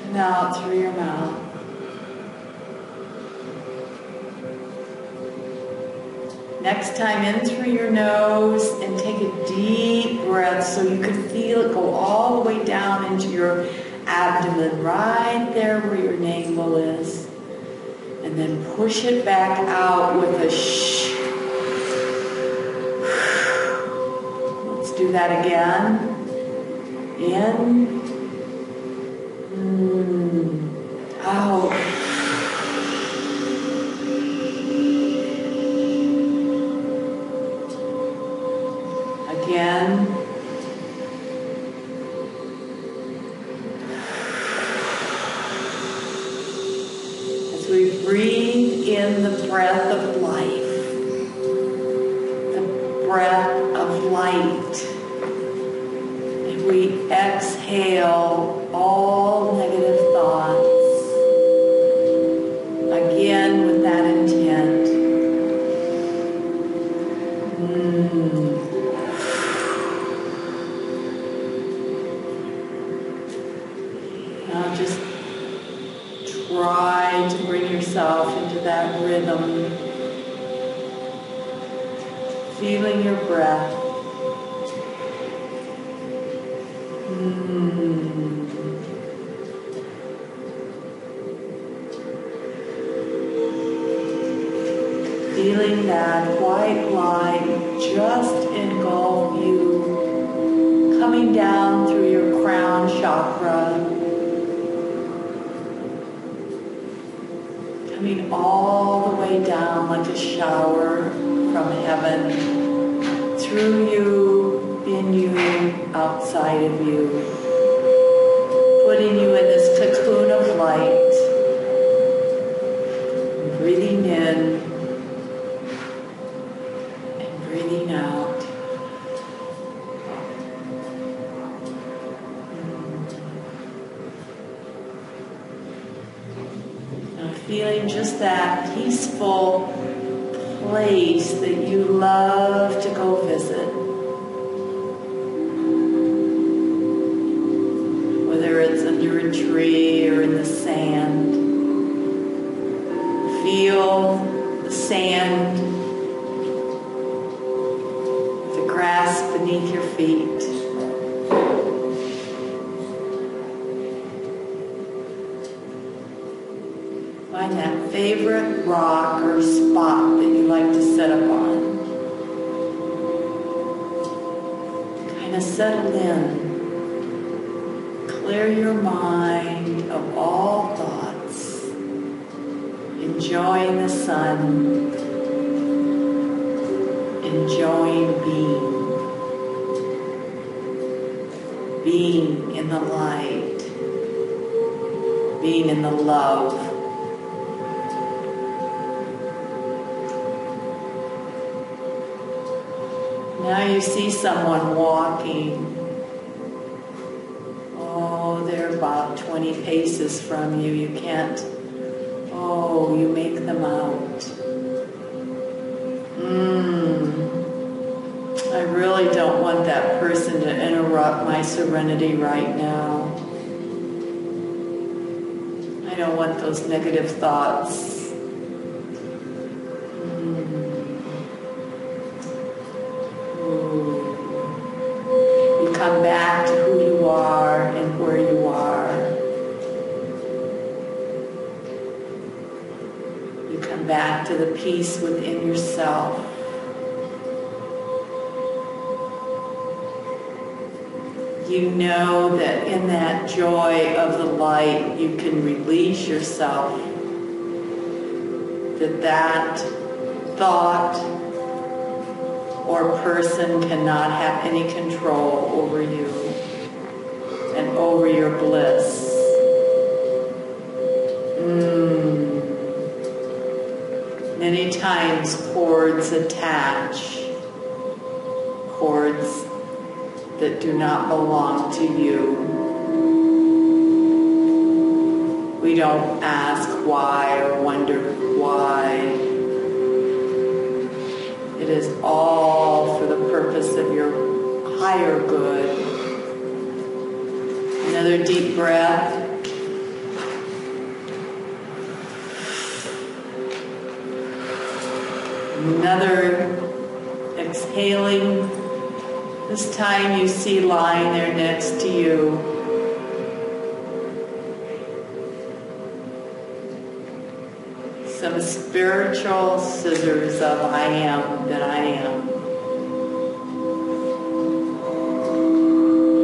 [SPEAKER 1] And out through your mouth. Next time, in through your nose and take a deep breath so you can feel it go all the way down into your abdomen, right there where your navel is. And then push it back out with a shh. Let's do that again. In. Out. Again. As we breathe in the breath of life, the breath of light, and we exhale all negative thoughts. Again with that intent. Now just try to bring yourself into that rhythm, feeling your breath. Feeling that white light just engulf you, coming down through your crown chakra, coming all the way down like a shower from heaven, through you, in you, outside of you, putting you in this cocoon of light, breathing in, breathing out. Now feeling just that peaceful place that you love to go visit. Whether it's under a tree or in the sand. Feel the sand, grass beneath your feet. Find that favorite rock or spot that you like to set up on. Kind of settle in. Clear your mind of all enjoying the sun, enjoying being in the light, being in the love. Now you see someone walking. Oh, they're about 20 paces from you. You can't, you make them out. I really don't want that person to interrupt my serenity right now. I don't want those negative thoughts. You come back to who you are and where you are. You come back to the peace within yourself. You know that in that joy of the light, you can release yourself. That thought or person cannot have any control over you and over your bliss. Many times cords attach, cords that do not belong to you. We don't ask why or wonder why. It is all for the purpose of your higher good. Another deep breath. Another exhaling. This time you see lying there next to you some spiritual scissors of I am that I am.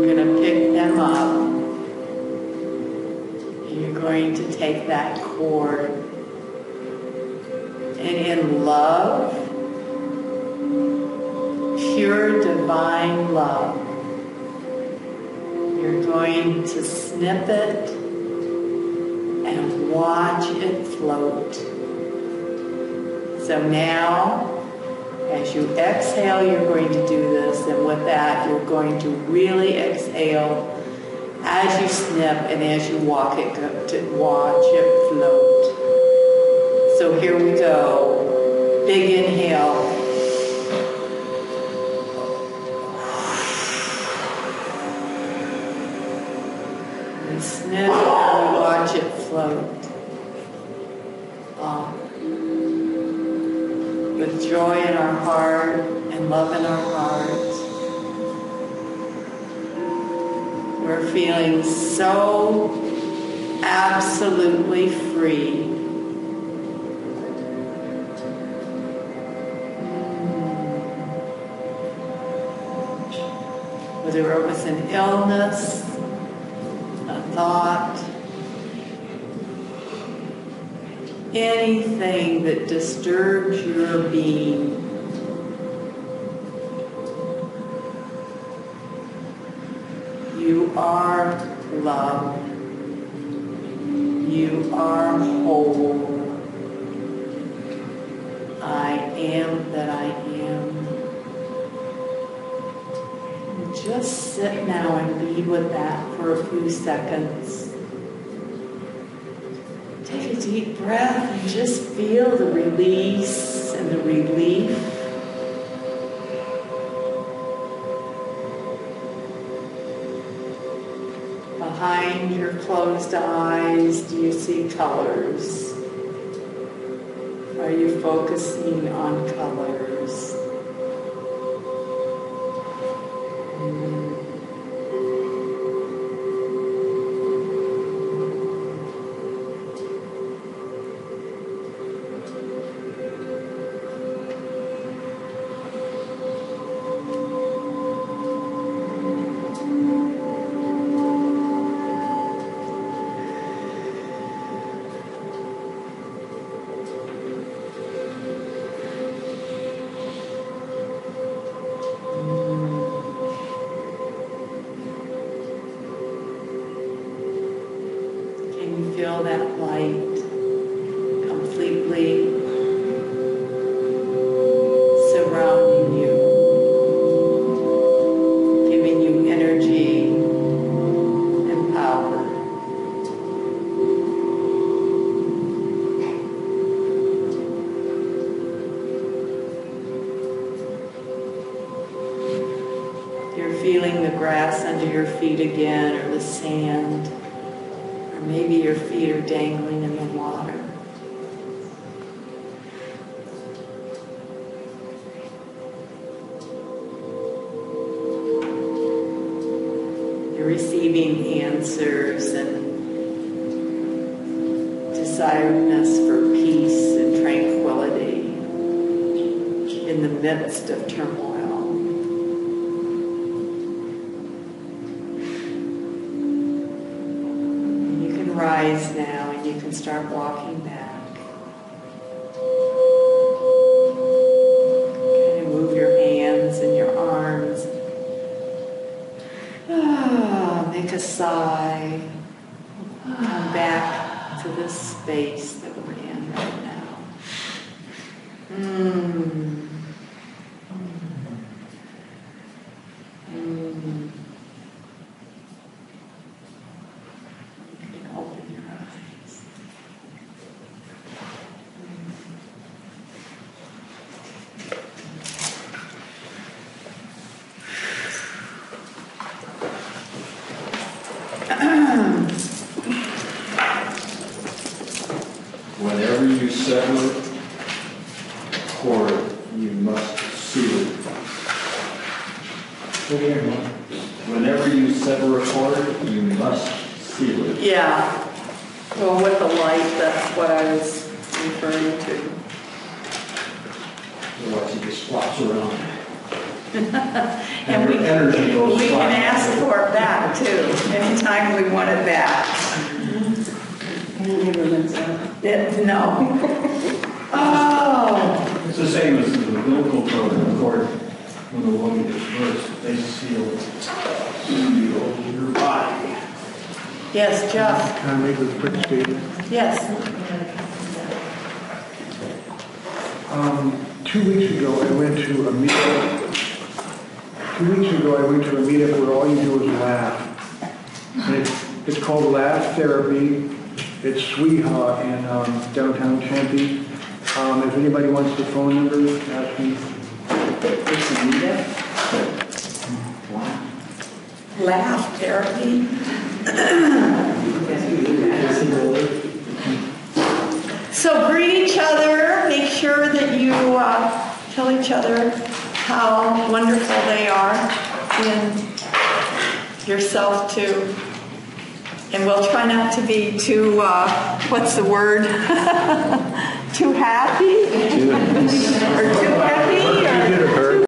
[SPEAKER 1] You're going to pick them up and you're going to take that cord and in love, pure divine love, you're going to snip it and watch it float. So now, as you exhale, you're going to do this, and with that, you're going to really exhale as you snip and as you walk it, to watch it float. So here we go. Big inhale. We snip and we watch it float. With joy in our heart and love in our heart. We're feeling so absolutely free. Whether it was an illness, a thought, anything that disturbs your being, you are love. You are whole. I am that I am. Just sit now and be with that for a few seconds. Take a deep breath and just feel the release and the relief. Behind your closed eyes, do you see colors? Are you focusing on colors? feel that light completely surrounding you, giving you energy and power. You're feeling the grass under your feet again, or the sand, or maybe your feet are dangling in the water. You're receiving answers and desiredness for peace and tranquility in the midst of turmoil. You can rise now and you can start walking back. Okay, move your hands and your arms. Make a sigh. Come back to this space that we're in right now. You can open your eyes.
[SPEAKER 14] Whenever you sever cord, you must seal it. Whenever you sever a cord, you must seal it.
[SPEAKER 1] Yeah. Well, with the light, that's what I was referring to.
[SPEAKER 14] Otherwise, it just flops around.
[SPEAKER 1] And we
[SPEAKER 14] your energy goes
[SPEAKER 1] can
[SPEAKER 14] flying.
[SPEAKER 1] ask for it back too, anytime we want it back. No. Oh.
[SPEAKER 14] It's the same as the biblical code. Of course, when the woman gives birth, they seal your body.
[SPEAKER 1] Yes, Jeff.
[SPEAKER 4] Can I make a quick statement?
[SPEAKER 1] Yes.
[SPEAKER 4] 2 weeks ago, I went to a meetup. 2 weeks ago, I went to a meetup where all you do is laugh. And it's called Laugh Therapy. It's Sweetheart in downtown Tempe. If anybody wants the phone number, ask me.
[SPEAKER 1] It's a meetup. Laugh therapy. So greet each other. Make sure that you tell each other how wonderful they are, and yourself too. And we'll try not to be too, what's the word? Too happy? Or too happy? Or